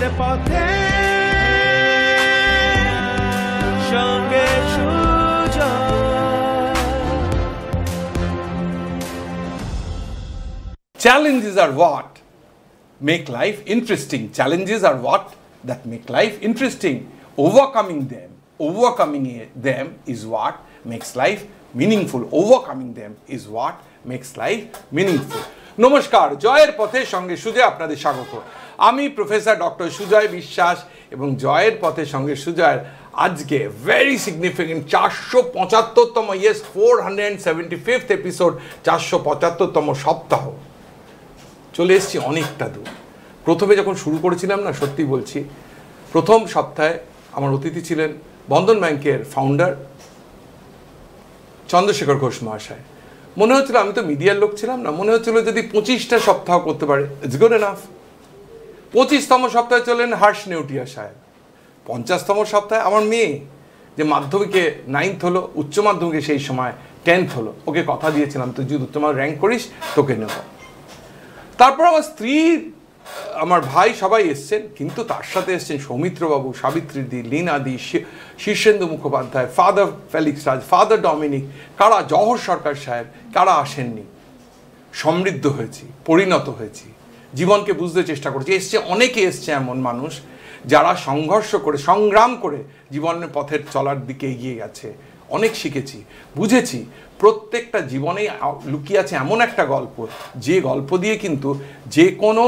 জয়ের পথে সঙ্গে Challenges are what make life interesting. Challenges are what that make life interesting. Overcoming them is what makes life meaningful. Overcoming them is what makes life meaningful. নমস্কার, জয়ের পথে সঙ্গে সুজয় আপনাদের স্বাগত। আমি প্রফেসর ডক্টর সুজয় বিশ্বাস এবং জয়ের পথে সঙ্গে সুজয়ের আজকে ভেরি সিগনিফিকেন্ট 475তম 475th এপিসোড, 475তম সপ্তাহ চলে এসেছি অনেকটা দূর। প্রথমে যখন শুরু করেছিলাম না, সত্যি বলছি, প্রথম সপ্তাহে আমার অতিথি ছিলেন বন্ধন ব্যাংকের ফাউন্ডার চন্দ্রশেখর ঘোষ মহাশয়। মনে হচ্ছিল, আমি তো মিডিয়ার লোক ছিলাম না, মনে হচ্ছিল যদি 25টা সপ্তাহ করতে পারে ইটস গুড এনাফ। 25তম সপ্তাহে চলেন হর্ষ নেউটিয়া সাহেব। 50তম সপ্তাহে আমার মেয়ে, যে মাধ্যমিকে 9th হলো, উচ্চ মাধ্যমিকে সেই সময় 10th হলো, ওকে কথা দিয়েছিলাম তুই যদি উচ্চ র্যাঙ্ক করিস তোকে নেব। তারপর আমার স্ত্রী, আমার ভাই সবাই এসছেন, কিন্তু তার সাথে এসছেন সৌমিত্রবাবু, সাবিত্রীদি, লীনাদি, শীর্ষেন্দু মুখোপাধ্যায়, ফাদার ফেলিক্স রাজ, ফাদার ডমিনিক, কারা, জহর সরকার সাহেব, কারা আসেননি। সমৃদ্ধ হয়েছি, পরিণত হয়েছি, জীবনকে বুঝতে চেষ্টা করেছি। অনেকে এসছে এমন মানুষ যারা সংঘর্ষ করে, সংগ্রাম করে জীবনের পথের চলার দিকে এগিয়ে গেছে। অনেক শিখেছি, বুঝেছি প্রত্যেকটা জীবনেই লুকিয়ে আছে এমন একটা গল্প, যে গল্প দিয়ে কিন্তু যে কোনো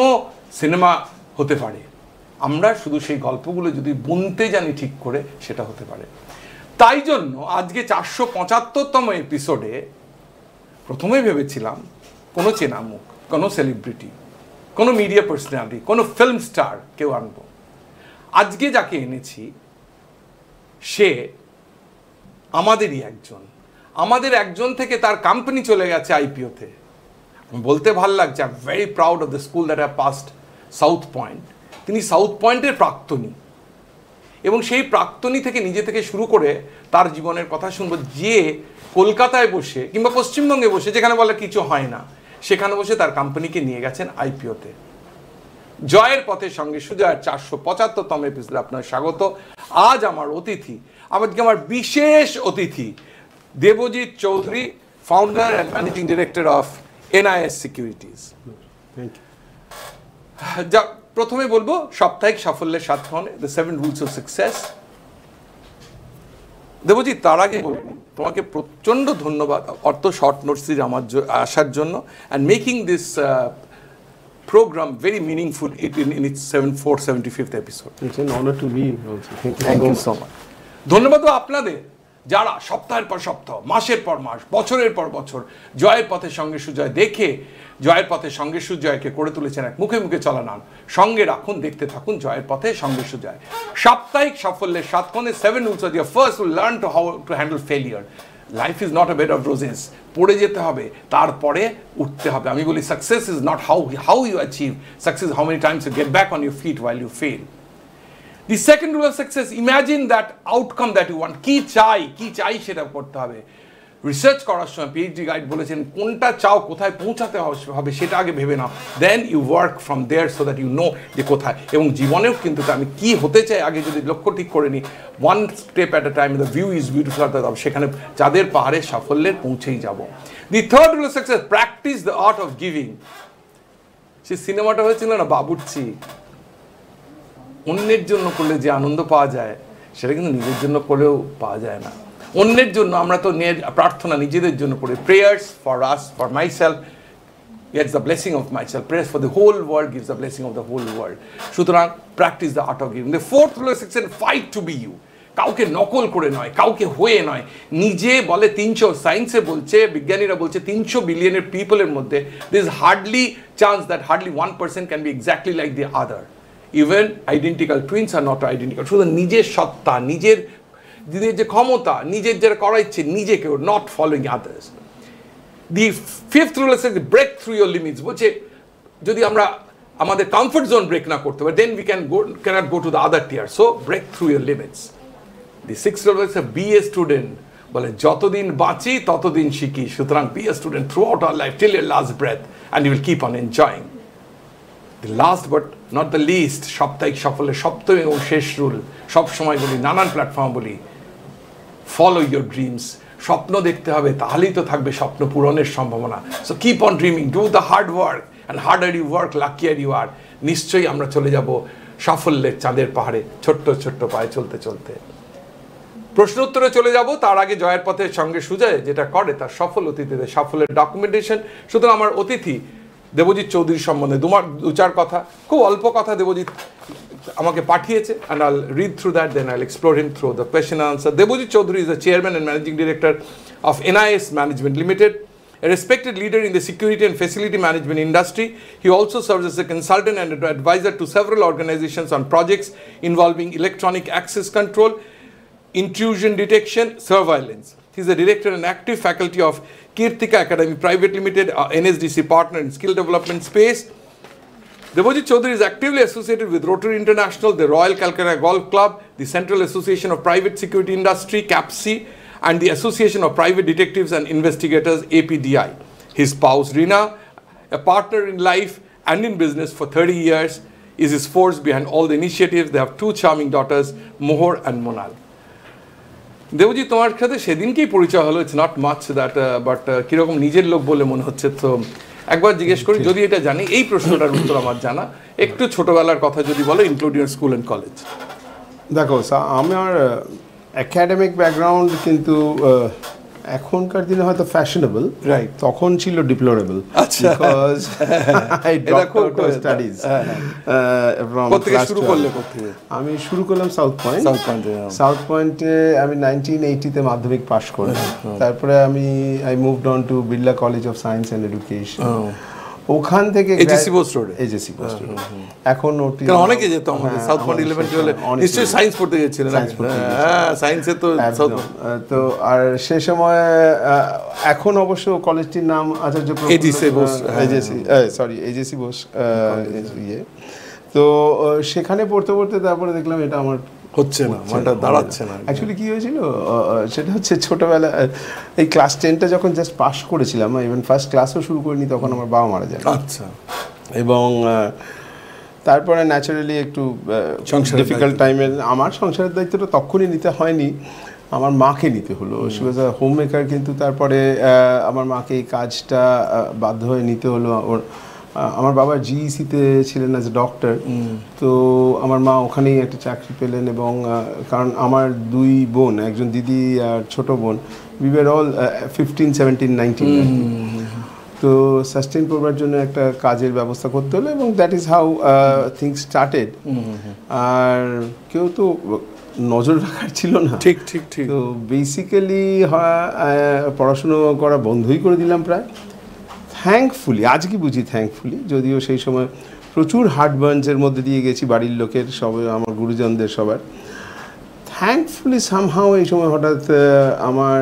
সিনেমা হতে পারে। আমরা শুধু সেই গল্পগুলো যদি বুনতে জানি ঠিক করে, সেটা হতে পারে। তাই জন্য আজকে 475তম এপিসোডে প্রথমে ভেবেছিলাম কোনো চেনা মুখ, কোনো সেলিব্রিটি, কোনো মিডিয়া পার্সোনালিটি, কোনো ফিল্ম স্টার কেউ আনবো। আজকে যাকে এনেছি সে আমাদের একজন থেকে তার কোম্পানি চলে গেছে আইপিওতে। বলতে ভাল লাগছে, I am very proud of the school that have passed south point. তিনি সাউথ পয়েন্টের প্রাক্তনী, এবং সেই প্রাক্তনী থেকে নিজে থেকে শুরু করে তার জীবনের কথা শুনবো, যে কলকাতায় বসে কিংবা পশ্চিমবঙ্গে বসে, যেখানে বলে কিছু হয় না, সেখানে বসে তার কোম্পানিকে নিয়ে গেছেন আইপিওতে। জয়ের পথের সঙ্গে সুজয়ের 475তম এপিসোডে আপনার স্বাগত। আজ আমার অতিথি, আজকে আমার বিশেষ অতিথি Debjit Chowdhury, founder and managing director of NIS securities. যা প্রথমে বলবো, সাপ্তাহিক সাফল্যের 7 ধরনের, the 7 rules of success. Debjit, তার আগে বলবো তোমাকে প্রচণ্ড ধন্যবাদ অর্থ শর্ট নোটসির আমার আসার জন্য, and making this program very meaningful in its 475th episode. It's an honor to me also. Thank you so much. ধন্যবাদ আপনাদের, যারা সপ্তাহের পর সপ্তাহ, মাসের পর মাস, বছরের পর বছর জয়ের পথের সঙ্গে সুজয় দেখে জয়ের পথের সঙ্গে সুজয়কে করে তুলেছেন এক মুখে মুখে চলা নাম। সঙ্গে রাখুন, দেখতে থাকুন জয়ের পথে সঙ্গে সুজয়। সাপ্তাহিক সাফল্যের 7 কোণে 7 rules of your first will learn to how to handle failure. Life is not a bed of roses. পড়ে যেতে হবে, তারপরে উঠতে হবে। আমি বলি success is not how you achieve, success how many times you get back on your feet while you fail. The second rule of success, imagine that outcome that you want. কি চাই সেটা করতে হবে। রিসার্চ করার সময় PhD guide বলেছেন, কোনটা চাও, কোথায় পৌঁছাতে হবে সেটা আগে ভেবে নাও, then you work from there so that you know যে কোথায়। এবং জীবনেও কিন্তু আমি কি হতে চাই আগে যদি লক্ষ্য ঠিক করে নিই, 1 step at a time, the view is beautiful, সেখানে যাদের পাহাড়ে সাফল্যের পৌঁছেই যাব। The third rule of success, practice the art of giving. সে সিনেমাটা হয়েছিল না বাবুর্চি, অন্যের জন্য করলে যে আনন্দ পাওয়া যায়, সেটা কিন্তু নিজের জন্য করলেও পাওয়া যায় না। অন্যের জন্য আমরা তো প্রার্থনা নিজেদের জন্য করি, prayers for us, for myself gets the blessing of myself, prayers for the whole world gives the blessing of the whole world. সুতরাং practice the art of giving. The fourth rule of success, fight to be you. কাউকে নকল করে নয়, কাউকে হয়ে নয়, নিজে বলে 300, সায়েন্সে বলছে, বিজ্ঞানীরা বলছে 300 বিলিয়নের পিপলের মধ্যে there is hardly chance that hardly 1% can be exactly like the other. Even identical twins are not identical. শুধু নিজের সত্তা, নিজের যে ক্ষমতা, নিজের যেটা করা ইচ্ছে, নিজেকে, not following others. The fifth rule আছে ব্রেক থ্রু ইউর লিমিটস। বলছে যদি আমরা আমাদের কমফর্ট জোন ব্রেক না করতে পারি, then we cannot go to the other tier. So break through your limits. The sixth rule আছে বি এ স্টুডেন্ট। বলে যতদিন বাঁচি ততদিন শিখি, সুতরাং be a student throughout our life till your last breath and you will keep on enjoying. The last but not the least, সাপ্তাহিক সফলের সপ্তম এবং শেষ রুল, সব সময় বলি, নানান প্ল্যাটফর্ম বলি, ফলো ইউর ড্রিমস। স্বপ্ন দেখতে হবে, তাহলেই তো থাকবে স্বপ্ন পূরণের সম্ভাবনা। So keep on dreaming, do the hard work, and harder you work luckier you are. নিশ্চয়ই আমরা চলে যাব সাফল্যের চাঁদের পাহাড়ে, ছোট্ট ছোট্ট পায়ে চলতে চলতে। প্রশ্ন উত্তরে চলে যাব, তার আগে জয়ের পথের সঙ্গে সুজয় যেটা করে তার সফল অতিথিদের সাফল্যের ডকুমেন্টেশন। সুতরাং আমার অতিথি দেবজিৎ চৌধুরী সম্বন্ধে দু চার কথা, খুব অল্প কথা দেবজিৎ আমাকে পাঠিয়েছে, and I'll read through that, then I'll explore him through the question and answer. Debajit Choudhury is the chairman and managing director of NIS Management Limited, a respected leader in the security and facility management industry. He also serves as a consultant and advisor to several organizations on projects involving electronic access control, intrusion detection, surveillance. He is a director and active faculty of Kirtika Academy Private Limited, NSDC partner in skill development space. Debajit Choudhury is actively associated with Rotary International, the Royal Calcutta Golf Club, the Central Association of Private Security Industry, CAPSI, and the Association of Private Detectives and Investigators, APDI. His spouse, Rina, a partner in life and in business for 30 years, is his force behind all the initiatives. They have two charming daughters, Mohor and Monal. দেবজি, তোমার সাথে সেদিনকেই পরিচয় হলো, it's not much that, but কীরকম নিজের লোক বলে মনে হচ্ছে। তো একবার জিজ্ঞেস করি, যদি এটা জানি, এই প্রশ্নটার উত্তর আমার জানা, একটু ছোটবেলার কথা যদি বলো, ইনক্লুডিং স্কুল অ্যান্ড কলেজ। দেখো, আমার একাডেমিক ব্যাকগ্রাউন্ড কিন্তু এখনকার দিনে হয়তো ফ্যাশনেবল, রাইট, তখন ছিল ডিপ্লোরেবল। আচ্ছা, because I dropped out of studies from class 12। আমি শুরু করলাম সাউথ পয়েন্টে। আমি 1980-তে মাধ্যমিক পাশ করলাম। তারপরে I moved on to Birla college of science and education. ওখান থেকে এজেসি পোস্ট রোড। এখন ওটি অনেকে যেত আমাদের সাউথ পয়েন্ট 11-12 নিশ্চয়ই সায়েন্স পড়তে গেছিলেন। হ্যাঁ, সায়েন্সে তো তো আর সে সময়, এখন অবশ্য কলেজটির নাম আচার্য এজেসি বোস। তো সেখানে পড়তে পড়তে তারপরে দেখলাম এটা আমার হচ্ছে না, মানটা দাঁড়াচ্ছে না। অ্যাকচুয়ালি কী হয়েছিল, সেটা হচ্ছে ছোটোবেলা এই ক্লাস 10টা যখন জাস্ট পাস করেছিলাম, ইভেন ফার্স্ট ক্লাসও শুরু করিনি, তখন আমার বাবা মারা যায়। আচ্ছা। এবং তারপরে ন্যাচারালি একটু ডিফিকাল্ট টাইমে আমার সংসারের দায়িত্বটা তখনই নিতে হয়নি, আমার মাকে নিতে হলো। She was a home maker, কিন্তু তারপরে আমার মাকে এই কাজটা বাধ্য হয়ে নিতে হলো। আমার বাবা জিইসিতে ছিলেন অ্যাজ এ ডক্টর, তো আমার মা ওখানেই একটা চাকরি পেলেন। এবং কারণ আমার দুই বোন, একজন দিদি আর ছোট বোন, উই ওয়ার অল 15, 17, 19, তো সাস্টেইন করবার জন্য একটা কাজের ব্যবস্থা করতে হলো, এবং that is how things started. আর কেউ তো নজর রাখার ছিল না। ঠিক ঠিক ঠিক। তো বেসিক্যালি পড়াশুনো করা বন্ধই করে দিলাম প্রায়। থ্যাঙ্কফুলি, আজকে বুঝি থ্যাঙ্কফুলি, যদিও সেই সময় প্রচুর হার্টবার্নসের মধ্যে দিয়ে গেছি, বাড়ির লোকের সবাই, আমার গুরুজনদের সবার। থ্যাঙ্কফুলি সামহাও এই সময় হঠাৎ আমার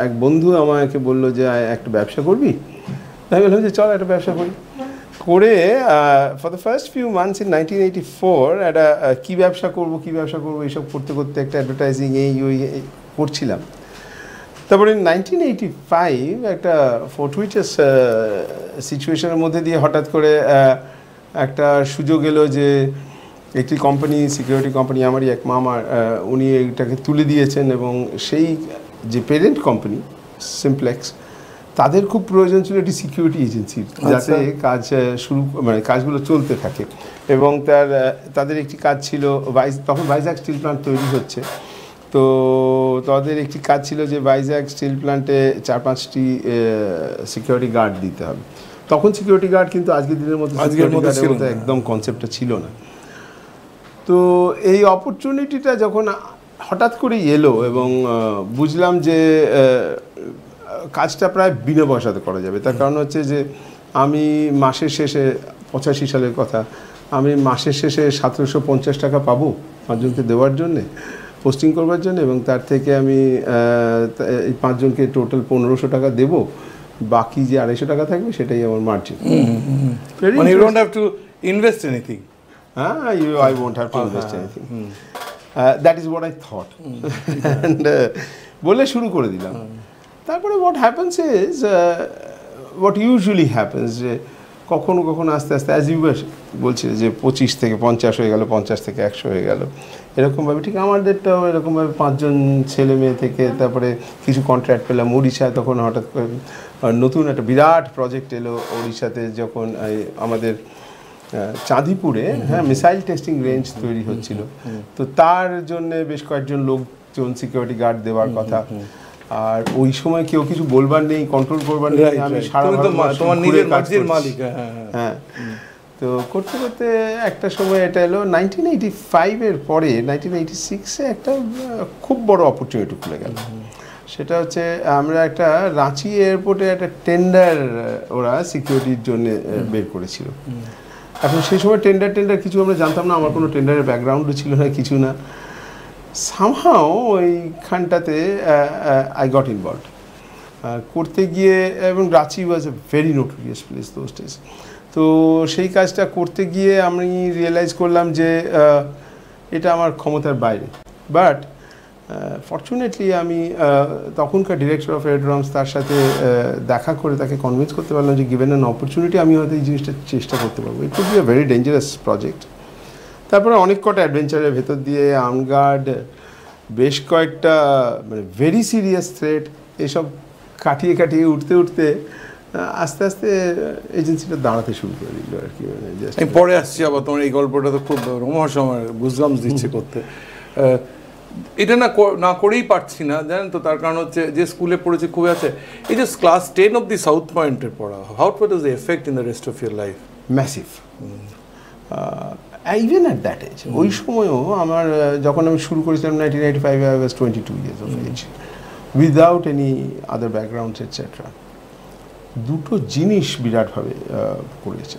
এক বন্ধু আমাকে বললো যে একটা ব্যবসা করবি। আমি বললাম যে চল একটা ব্যবসা করি। করে for the first few months in 1984 একটা কী ব্যবসা করবো এইসব করতে করতে একটা অ্যাডভার্টাইজিং ওই করছিলাম। তারপরে 1985 একটা ফরটুইটাস সিচুয়েশনের মধ্যে দিয়ে হঠাৎ করে একটা সুযোগ এলো যে একটি কোম্পানি, সিকিউরিটি কোম্পানি, আমারই এক মামার, উনি এইটাকে তুলে দিয়েছেন, এবং সেই যে পেরেন্ট কোম্পানি সিমপ্লেক্স, তাদের খুব প্রয়োজন ছিল একটি সিকিউরিটি এজেন্সির, যাতে কাজ কাজগুলো চলতে থাকে। এবং তাদের একটি কাজ ছিল, তখন ভাইজ্যাক স্টিল প্ল্যান্ট তৈরি হচ্ছে, তো তাদের একটি কাজ ছিল যে ভাইজ্যাক স্টিল প্ল্যান্টে 4-5টি সিকিউরিটি গার্ড দিতে হবে। তখন সিকিউরিটি গার্ড কিন্তু আজকের দিনের মতো একদম কনসেপ্টটা ছিল না। তো এই অপরচুনিটিটা যখন হঠাৎ করেই এলো, এবং বুঝলাম যে কাজটা প্রায় বিনা পয়সাতে করা যাবে। তার কারণ হচ্ছে যে আমি মাসের শেষে, 85 সালের কথা, আমি মাসের শেষে 1750 টাকা পাবো 5 জনকে দেওয়ার জন্যে, পোস্টিং করবার জন্য, এবং তার থেকে আমি এই 5 জনকে টোটাল 1500 টাকা দেবো, বাকি যে 250 টাকা থাকবে সেটাই আমার margin. You don't have to invest anything. I won't have to invest anything. That is what I thought. And বলে শুরু করে দিলাম। তারপরে what happens is, what usually happens, যে কখনো কখনো আস্তে আস্তে অ্যাজ ইউ বলছে যে 25 থেকে 50 হয়ে গেল, 50 থেকে 100 হয়ে গেল, এরকমভাবে। ঠিক আমাদেরটাও এরকমভাবে 5 জন ছেলে মেয়ে থেকে তারপরে কিছু কন্ট্রাক্ট পেলাম উড়িষ্যায়। তখন হঠাৎ করে নতুন একটা বিরাট প্রজেক্ট এলো উড়িষ্যাতে, যখন আমাদের চাঁদিপুরে মিসাইল টেস্টিং রেঞ্জ তৈরি হচ্ছিল। তো তার জন্য বেশ কয়েকজন লোকজন সিকিউরিটি গার্ড দেওয়ার কথা। আর ওই সময় কেউ কিছু বলবার নেই, কন্ট্রোল করবার নেই, আমি সারা তোমার নিজের মর্জির মালিক। হ্যাঁ, তো করতে করতে একটা সময় এটা এলো 1985-এর পরে 1986-এ একটা খুব বড় অপরচুনিটি খুলে গেল। সেটা হচ্ছে আমরা একটা রাঁচি এয়ারপোর্টে একটা টেন্ডার ওরা সিকিউরিটির জন্য বের করেছিল। এখন সেই সময় টেন্ডার কিছু আমরা জানতাম না, আমার কোনো টেন্ডারের ব্যাকগ্রাউন্ডও ছিল না, কিছু না। সামহাও ওইখানটাতে আই গট ইনভলভ করতে গিয়ে, এবং Ranchi was a very notorious place those days. তো সেই কাজটা করতে গিয়ে আমি রিয়েলাইজ করলাম যে এটা আমার ক্ষমতার বাইরে। বাট ফর্চুনেটলি আমি তখনকার ডিরেক্টর অফ এয়ারড্রোমস, তার সাথে দেখা করে তাকে কনভিন্স করতে পারলাম যে গিভেন অ্যান অপরচুনিটি আমি হয়তো এই জিনিসটা চেষ্টা করতে পারবো। It would be a very dangerous project. তারপরে অনেক কটা অ্যাডভেঞ্চারের ভেতর দিয়ে আর্মগার্ড, বেশ কয়েকটা মানে ভেরি সিরিয়াস থ্রেট, এসব কাটিয়ে উঠতে আস্তে আস্তে এজেন্সিটা দাঁড়াতে শুরু করে দিল আর কি। আমি পরে আসছি আবার, তোমার এই গল্পটা তো খুব রোমাঞ্চময়, গুজবাম্পস দিচ্ছে করতে। এটা না করেই পারছি না, জানেন তো। তার কারণ হচ্ছে যে স্কুলে পড়েছি খুবই আছে, এই যে ক্লাস 10 অব্দি সাউথ পয়েন্টের পড়া, how what was the effect in the rest of your life? Massive. Even at that age, ওই সময়ও আমার, যখন আমি শুরু করেছিলাম 1985, I was 22 years of age, without any other backgrounds etc. দুটো জিনিস বিরাটভাবে পড়েছে।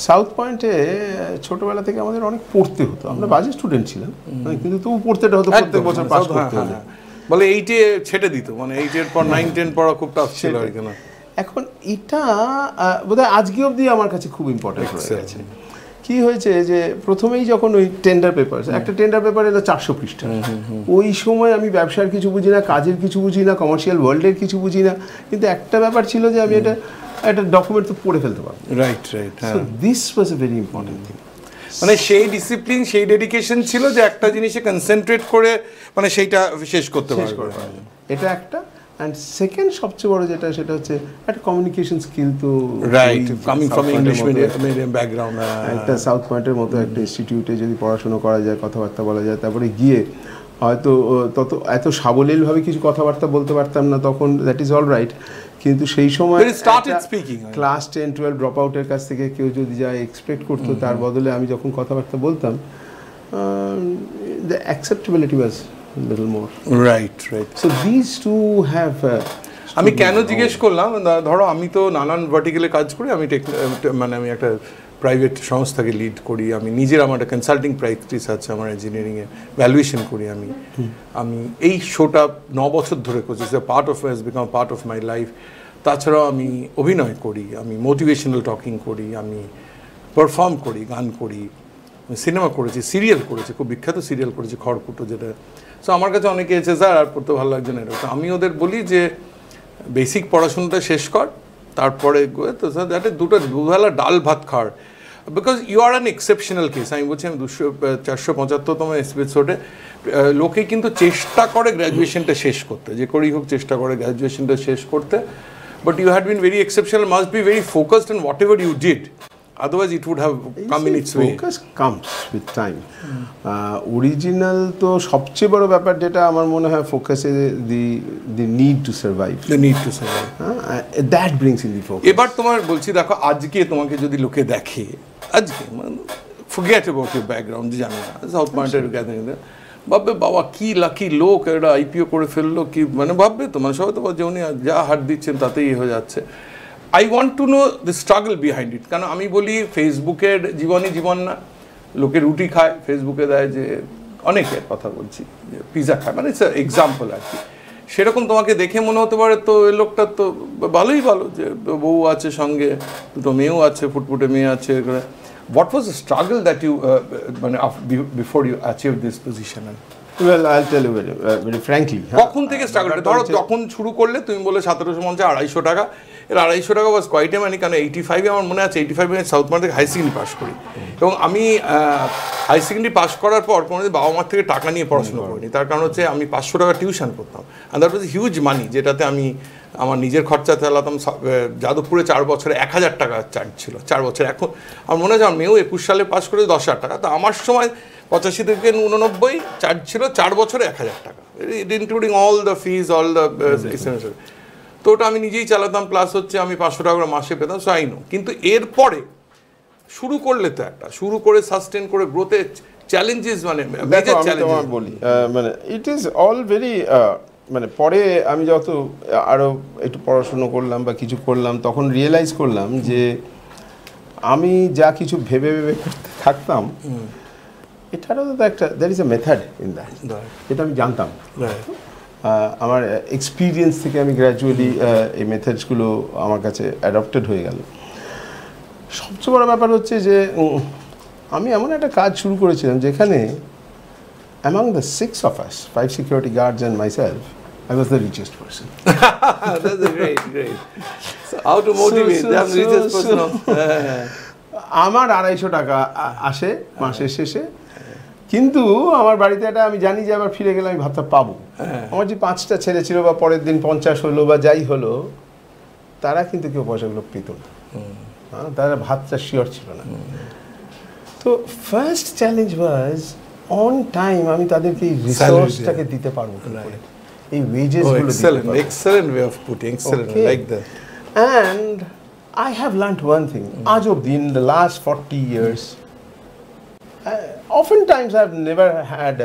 সাউথ পয়েন্টে ছোটবেলা থেকে আমাদের অনেক পড়তে হতো, আমরা বাজে স্টুডেন্ট ছিলাম, কিন্তু তবু পড়তেটা হতো, প্রত্যেক বছর পাস করতে হতো। বলে 8-এ ছেড়ে দিত, মানে 8-এর পর 9-10 পড়া খুব টাফ ছিল আর কি না। এখন এটা বোধহয় আজকে অবধি আমার কাছে খুব ইম্পর্টেন্ট হয়ে গেছে। কি হয়েছে যে প্রথমেই যখন ওই টেন্ডার পেপার, একটা টেন্ডার পেপার এলো 400 পৃষ্ঠা। ওই সময় আমি ব্যবসার কিছু বুঝি না, কাজের কিছু বুঝি না, কমার্শিয়াল ওয়ার্ল্ডের কিছু বুঝি না, কিন্তু একটা ব্যাপার ছিল যে আমি এটা একটা ডকুমেন্ট তো পড়ে ফেলতে পারবো। Right. So this was a very important thing. মানে সেই ডিসিপ্লিন, সেই ডেডিকেশন ছিল যে একটা জিনিসে কনসেন্ট্রেট করে মানে সেইটা শেষ করতে পারবে। এটা একটা। অ্যান্ড সেকেন্ড সবচেয়ে বড় যেটা, সেটা হচ্ছে একটা কমিউনিকেশন স্কিল। তো right, coming from English medium background, একটা সাউথ পয়েন্টের মতো একটা ইনস্টিটিউটে যদি পড়াশোনা করা যায়, কথাবার্তা বলা যায়, তারপরে গিয়ে হয়তো তত এত সাবলীলভাবে কিছু কথাবার্তা বলতে পারতাম না তখন, দ্যাট ইজ অল রাইট। কিন্তু সেই সময় ক্লাস 10-12 ড্রপ আউটের কাছ থেকে কেউ যদি যা এক্সপেক্ট করতো, তার বদলে আমি যখন কথাবার্তা বলতাম, the acceptability was little more. Right. So these two have আমি কেন জিজ্ঞেস করলাম, ধরো আমি তো নানান ভার্টিক্যালে কাজ করি, আমি মানে আমি একটা প্রাইভেট সংস্থাকে লিড করি, আমি নিজের আমার একটা কনসাল্টিং প্র্যাকটিস আছে, আমার ইঞ্জিনিয়ারিংয়ে ভ্যালুয়েশন করি আমি এই শোটা 9 বছর ধরে করছি, part of has become part of my life. তাছাড়াও আমি অভিনয় করি, আমি মোটিভেশনাল টকিং করি, আমি পারফর্ম করি, গান করি, সিনেমা করেছি, সিরিয়াল করেছি, খুব বিখ্যাত সিরিয়াল করেছি খড়কুটো, যেটা। সো আমার কাছে অনেকে এসে স্যার আর পড়তে ভালো লাগছে না, এটা। আমি ওদের বলি যে বেসিক পড়াশোনাটা শেষ কর, তারপরে তো স্যার দ্যাট দুবেলা ডাল ভাত খাওয়ার, because you are an exceptional case. আমি বলছি, আমি 475তম এপিসোডে লোকে কিন্তু চেষ্টা করে গ্র্যাজুয়েশনটা শেষ করতে, যে করেই হোক চেষ্টা করে গ্র্যাজুয়েশনটা শেষ করতে, but you had been very exceptional, must be very focused on whatever you did, otherwise it would have come in its way. Focus comes with time. Original তো সবচেয়ে বড় ব্যাপার যেটা আমার মনে হয় focus is the need to survive. The need to survive. That brings in the focus. এবার তোমার বলছি, দেখো আজকে তোমাকে যদি লোকে দেখে, আজকে forget about your background, জানি না, সাউথ পয়েন্টের গ্যাদারিং, ভাববে বাবা কি লাকি লোক, এটা আইপিও করে ফেললো, কি মানে ভাববে তোমার সবাই তো যে উনি যা হাত দিচ্ছেন তাতেই হয়ে যাচ্ছে। I want to know the struggle behind it. কারণ আমি বলি ফেসবুকের জীবনই জীবন না, লোকে রুটি খায়, ফেসবুকে দেয় যে অনেকের কথা বলছি যে পিজা খায়, মানে ইটস এক্সাম্পল আর কি। সেরকম তোমাকে দেখে মনে হতে পারে তো এই লোকটা তো ভালোই ভালো, যে বউ আছে সঙ্গে, দুটো মেয়েও আছে, ফুটফুটে মেয়ে আছে। What was the struggle that you মানে before you achieve this position? Well, I'll tell you very frankly. কখন থেকে স্ট্রাগলটা? ধরো যখন শুরু করলে তুমি বলে 1750 250 টাকা, এর 250 টাকা বাস কোয়াইটে মানি, কারণ 85-এ আমার মনে আছে 85-এ সাউথ মার্ট থেকে হাই সেকেন্ডারি পাস করি, এবং আমি হাই সেকেন্ডারি পাস করার পর কোনোদিন বাবা মার থেকে টাকা নিয়ে পড়াশোনা করিনি। তার কারণ হচ্ছে আমি 500 টাকা টিউশন করতাম, অ্যান্ড দ্যাট ওয়াজ হিউজ মানি, যেটাতে আমি আমার নিজের খরচা চালাতাম। যাদবপুরে 4 বছরে 1000 টাকা চার্জ ছিল 4 বছর। এখন আমার মনে হয় আমার মেয়েও 21 সালে পাস করে 10,000 টাকা, তো আমার সময় 85 থেকে 89 চার্জ ছিল 4 বছরে 1000 টাকা, including all the fees, all the expenses. তো ওটা আমি নিজেই চালাতাম, প্লাস হচ্ছে আমি 500 টাকা করে মাসে পেতাম, সো আই নো। কিন্তু এরপরে শুরু করলে তো একটা শুরু করে সাস্টেন করে গ্রোথে চ্যালেঞ্জেস, মানে মেজর চ্যালেঞ্জ বলি, মানে ইট ইজ অল ভেরি, মানে পরে আমি যত আরও একটু পড়াশুনো করলাম বা কিছু করলাম, তখন রিয়েলাইজ করলাম যে আমি যা কিছু ভেবে ভেবে করতে থাকতাম, এটারও তো একটা there is a method in that, যেটা আমি জানতাম। আমার এক্সপিরিয়েন্স থেকে আমি গ্র্যাজুয়ালি এই মেথডসগুলো আমার কাছে অ্যাডপ্টেড হয়ে গেল। সবচেয়ে বড় ব্যাপার হচ্ছে যে আমি এমন একটা কাজ শুরু করেছিলাম যেখানে among the 6 of us, 5 security guards and myself, I was the richest person. That's a great. So how to motivate them, richest person? আমার 250 টাকা আসে মাসের শেষে, কিন্তু আমার বাড়িতে এটা আমি জানি যে আবার ফিরে গেলে আমি ভাতটা পাবো। আমার যে 5টা ছেলে ছিল বা পরের দিন 50 হলো বা যাই হলো, তারা কিন্তু কেউ পয়সাগুলো পেত না, তারা ভাতটা শিওর ছিল না। তো first challenge was on time আমি তাদেরকে এই রিসোর্সটাকে দিতে পারবো কিনা, এই ওয়েজেসগুলো দিতে পারবো। Excellent way of putting, excellent, I like that. And I have learnt one thing, আজ অবধি in the last 40 years, oftentimes I've never had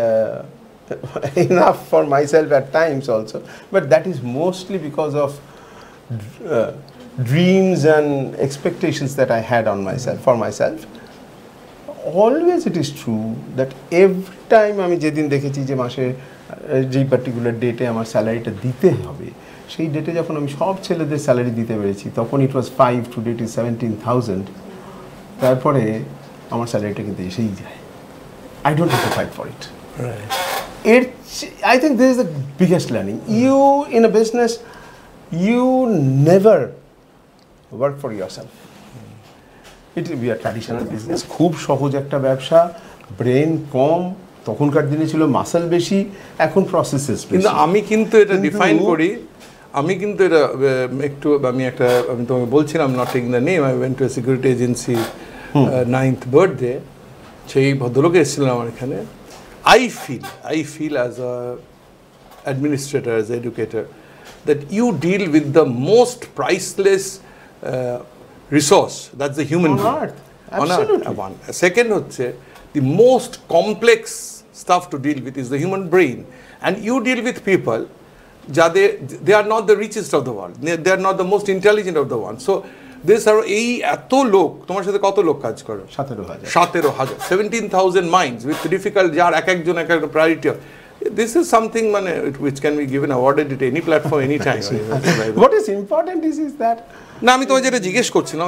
enough for myself at times also, but that is mostly because of dreams and expectations that I had on myself, for myself. Always it is true that every time আমি যেদিন দেখেছি যে মাসে যেই particular ডেটে আমার স্যালারিটা দিতে হবে, সেই ডেটে যখন আমি সব ছেলেদের স্যালারি দিতে পেরেছি, তখন ইট ওয়াজ 5, টুডে ইট ইজ 17,000। তারপরে আমার স্যালারিটা কিন্তু এসেই যায়। I don't have to fight for it. Right. I think this is the biggest learning. You in a business, you never work for yourself. It will be a traditional business. খুব সহজ একটা ব্যবসা, ব্রেন কম, তখনকার দিনে ছিল muscle বেশি, এখন processes বেশি। কিন্তু আমি কিন্তু এটা ডিফাইন করি, আমি কিন্তু এটা একটু আমি তোমাকে বলছিলাম, not taking the name, I went to A security agency 9th birthday, সেই ভদ্রলোক এসেছিলেন আমার এখানে। I feel as a administrator, as an educator, that you deal with the most priceless resource, that's the human being. On earth, absolutely. One. Second হচ্ছে, the most complex stuff to deal with is the human brain, and you deal with people they are not the richest of the world, they are not the most intelligent of the world, so this are এই এত লোক, তোমার সাথে কত লোক কাজ করে? 17,000 17,000 minds with difficult, যার এক একজন এক একটা priority. This is something মানে which can be given awarded at any platform, any time. What is important is that, না আমি তোমায় যেটা জিজ্ঞেস করছিলাম,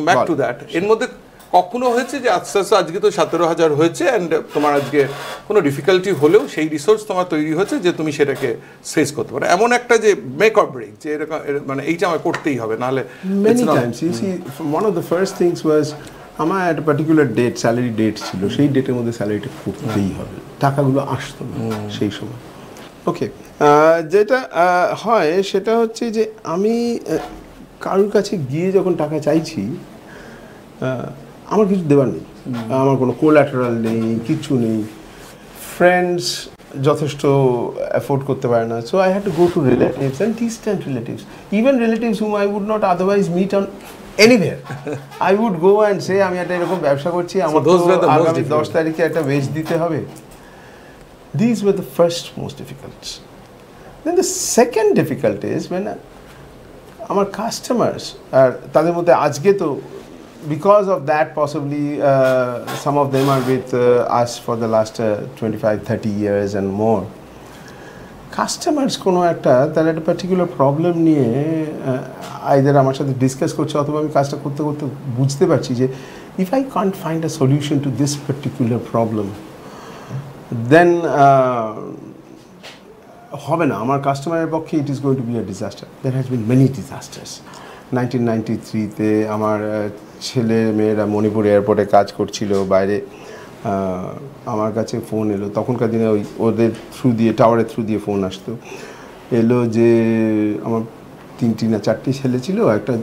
ব্যাক টু দ্যাট, এর মধ্যে কখনো হয়েছে যে আস্তে আস্তে আজকে তো 17,000 হয়েছে, অ্যান্ড তোমার আজকে কোনো ডিফিকাল্টি হলেও সেই রিসোর্স তোমার তৈরি হচ্ছে যে তুমি সেটাকে ফেস করতে পারো, এমন একটা যে মেক অর ব্রেক, যে এরকম মানে এইটা আমার করতেই হবে, নাহলে many times you see one of the first things was আমার একটা পার্টিকুলার ডেট, স্যালারি ডেট ছিল, সেই ডেটের মধ্যে স্যালারিটা করতেই হবে, টাকাগুলো আসতো না সেই সময়। ওকে, যেটা হয় সেটা হচ্ছে যে আমি কারোর কাছে গিয়ে যখন টাকা চাইছি, আমার কিছু দেওয়ার নেই, আমার কোনো কোল্যাটারাল নেই, কিছু নেই, ফ্রেন্ডস যথেষ্ট অ্যাফোর্ড করতে পারে না, so I had to go to relatives and distant relatives, even relatives whom I would not otherwise meet on anywhere. I would go and say আমি একটা এরকম ব্যবসা করছি, আমার আগামী 10 তারিখে একটা ওয়েজ দিতে হবে। These were the first most difficult. Then the second difficult is when আমার কাস্টমার্স, আর তাদের মধ্যে আজকে তো because of that possibly some of them are with us for the last 25-30 years and more. Customers কোনো একটা তার একটা পার্টিকুলার প্রবলেম নিয়ে আইদার আমার সাথে ডিসকাস করছে, অথবা আমি কাজটা করতে করতে বুঝতে পারছি যে if I can't find a solution to this particular problem, then হবে না আমার কাস্টমারের পক্ষে, it is going to be a disaster. There has been many disasters. 1993-তে আমার ছেলে মেয়েরা মণিপুর এয়ারপোর্টে কাজ করছিল বাইরে, আমার কাছে ফোন এলো। তখনকার দিনে ওই ওদের থ্রু দিয়ে, টাওয়ারের থ্রু দিয়ে ফোন আসতো, এলো যে আমার 3টি না 4টি ছেলে ছিল একটা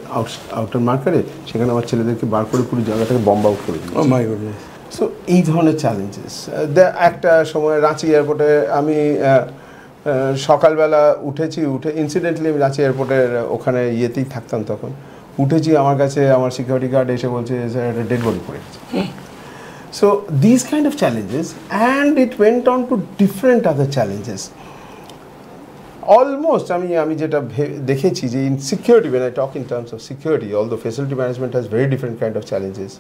আউটার মার্কারে, সেখানে আমার ছেলেদেরকে বার করে পুরো জায়গাটাকে বম্ব আউট করে দিল। সো এই ধরনের চ্যালেঞ্জেস। একটা সময় রাঁচি এয়ারপোর্টে আমি সকালবেলা উঠে ইনসিডেন্টলি আমি রাঁচি এয়ারপোর্টের ওখানে ইয়েতেই থাকতাম তখন, উঠেছি, আমার কাছে আমার সিকিউরিটি গার্ড এসে বলছে স্যার একটা ডেড বডি পড়ে গেছে। So this kind of challenges and it went on to different other challenges. Almost আমি যেটা দেখেছি যে in security, when I talk in terms of security, although facility management has very different kind of challenges,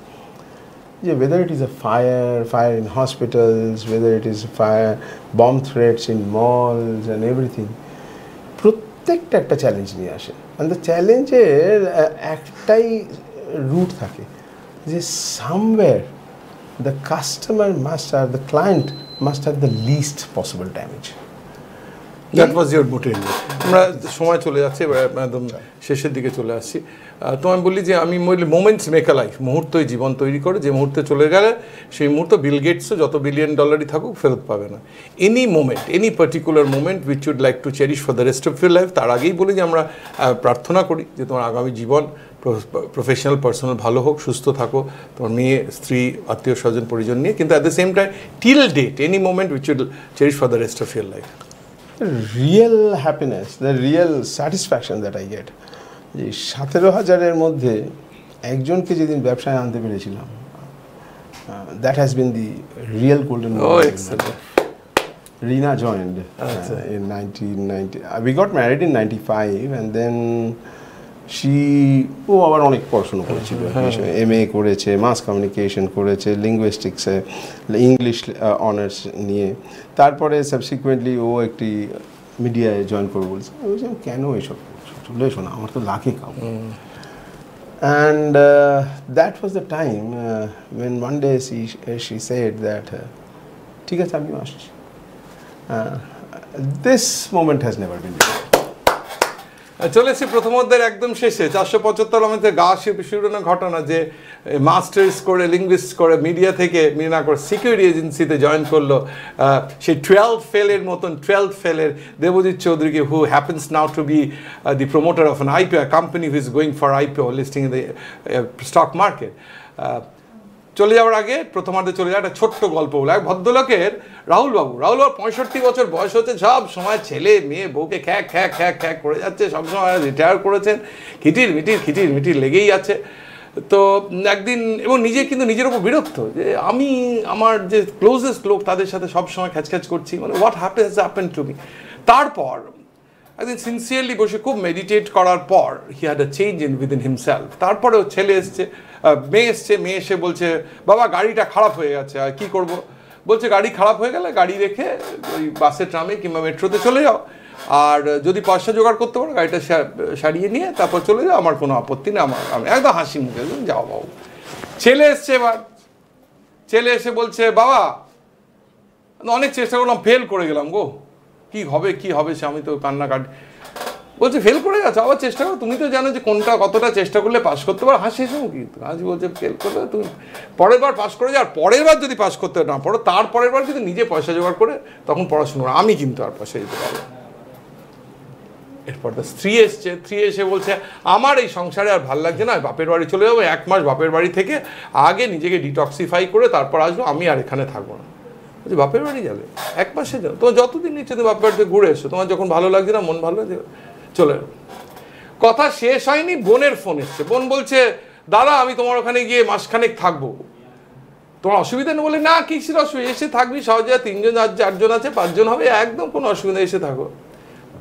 whether it is a fire in hospitals, whether it is fire, bomb threats in malls and everything, প্রত্যেকটা একটা challenge নিয়ে আসে। and the চ্যালেঞ্জের একটাই root থাকে যে somewhere the customer must have, the client must have the least possible damage. That was your motive. আমরা সময় চলে যাচ্ছে, একদম শেষের দিকে চলে আসছি। তো আমি বলি যে আমি মোমেন্টস মেক আ লাইফ, মুহূর্তই জীবন তৈরি করে। যে মুহূর্তে চলে গেলে সেই মুহূর্ত বিল গেটসও যত বিলিয়ন ডলারই থাকুক ফেরত পাবে না। Any moment, any particular moment which ইউড like to cherish for the rest of your life. তার আগেই বলি যে আমরা প্রার্থনা করি যে তোমার আগামী জীবন প্রফেশনাল পার্সোনাল ভালো হোক, সুস্থ থাকো, তোমার মেয়ে স্ত্রী আত্মীয় স্বজন পরিজন নিয়ে, কিন্তু at the same time till date any moment which you'd cherish for the rest of your life. Real happiness, the real satisfaction that I get, যে 17,000-এর মধ্যে একজনকে যেদিন ব্যবসায় আনতে পেরেছিলাম, that has been the real golden moment. Reena joined in 1990. We got married in 95 and then ও আবার অনেক পড়াশোনা করেছিল, MA করেছে, মাস কমিউনিকেশন করেছে, লিঙ্গুইস্টিক্সে ইংলিশ অনার্স নিয়ে। তারপরে সাবসিকুয়েন্টলি ও একটি মিডিয়ায় জয়েন করবো বলছে। আমি বলছিলাম কেন এসব চলে এসো না, আমার তো লাখে কাম। And that was the time when one day she said that ঠিক আছে আমিও আসছি। This moment has never been there. চলে এসেছি প্রথম অধ্যায়ের একদম শেষে। 475 আমাদের গা শিরোনাম ঘটনা যে মাস্টার্স করে লিঙ্গুইস্ট করে মিডিয়া থেকে মিনা করে সিকিউরিটি এজেন্সিতে জয়েন করলো, সেই 12th ফেলের মতন 12th ফেলের দেবজিৎ চৌধুরীকে, who happens now to be the promoter of an IPO, company who's going for IPO listing in the stock market. চলে যাওয়ার আগে প্রথমার্ধে চলে যাওয়া একটা ছোট্ট গল্প বলে। এক ভদ্রলোকের রাহুল বাবু 65 বছর বয়স হচ্ছে, সব সময় ছেলে মেয়ে বউকে খ্যাক খ্যাক খ্যাক খ্যাক করে যাচ্ছে, সবসময় রিটায়ার করেছেন, খিটির মিটির লেগেই আছে। তো একদিন, এবং নিজে কিন্তু নিজের ওপর বিরক্ত যে আমি আমার যে ক্লোজেস্ট লোক তাদের সাথে সবসময় খ্যাচ করছি, মানে হোয়াট হ্যাপেন টু মি। তারপর একদিন সিনসিয়ারলি বসে খুব মেডিটেট করার পর he had a change within himself. তারপরেও ছেলে এসছে, মেয়ে এসে বলছে বাবা গাড়িটা খারাপ হয়ে গেছে, আর কী করবো? বলছে গাড়ি খারাপ হয়ে গেলে গাড়ি রেখে ওই বাসে ট্রামে কিংবা মেট্রোতে চলে যাও, আর যদি পয়সা জোগাড় করতে পারো গাড়িটা সারিয়ে নিয়ে তারপর চলে যাও, আমার কোনো আপত্তি নেই। আমি একদম হাসি মুখে যাও বাবু। ছেলে এসছে, এবার ছেলে এসে বলছে বাবা অনেক চেষ্টা করলাম, ফেল করে গেলাম গো, কি হবে সে, আমি তো কান্নাকাটি। বলছে ফেল করে গেছো, আবার চেষ্টা করো, তুমি তো জানো যে কোনটা কতটা চেষ্টা করলে পাস করতে পারো। হাসি এসে কি আজ বলছে ফেল করলে তুমি পরের বার পাস করে যাও, আর পরের বার যদি পাস করতে না পারো তারপরের বার কিন্তু নিজে পয়সা জোগাড় করে তখন পড়াশোনা করো, আমি কিন্তু আর পয়সা দিতে পারবো। এরপর তো স্ত্রী এসে বলছে আমার এই সংসারে আর ভালো লাগছে না, বাপের বাড়ি চলে যাবো, 1 মাস বাপের বাড়ি থেকে আগে নিজেকে ডিটক্সিফাই করে তারপর আসবো, আমি আর এখানে থাকবো না। বলছি বাপের বাড়ি যাবে 1 মাসে যাও, তোমার যতদিন নিচ্ছে তুমি বাপের বাড়িতে ঘুরে এসো, তোমার যখন ভালো লাগছে না, মন ভালো লাগছে চলে। কথা শেষ হয়নি, বোনের ফোন এসছে। বোন বলছে দাদা আমি তোমার ওখানে গিয়ে মাসখানেক থাকবো, তোমার অসুবিধা নেই? বলে না কিসের অসুবিধা, এসে থাকবি সহজে, 3 জন 4 জন আছে, 5 জন হবে, একদম কোনো অসুবিধা, এসে থাকো।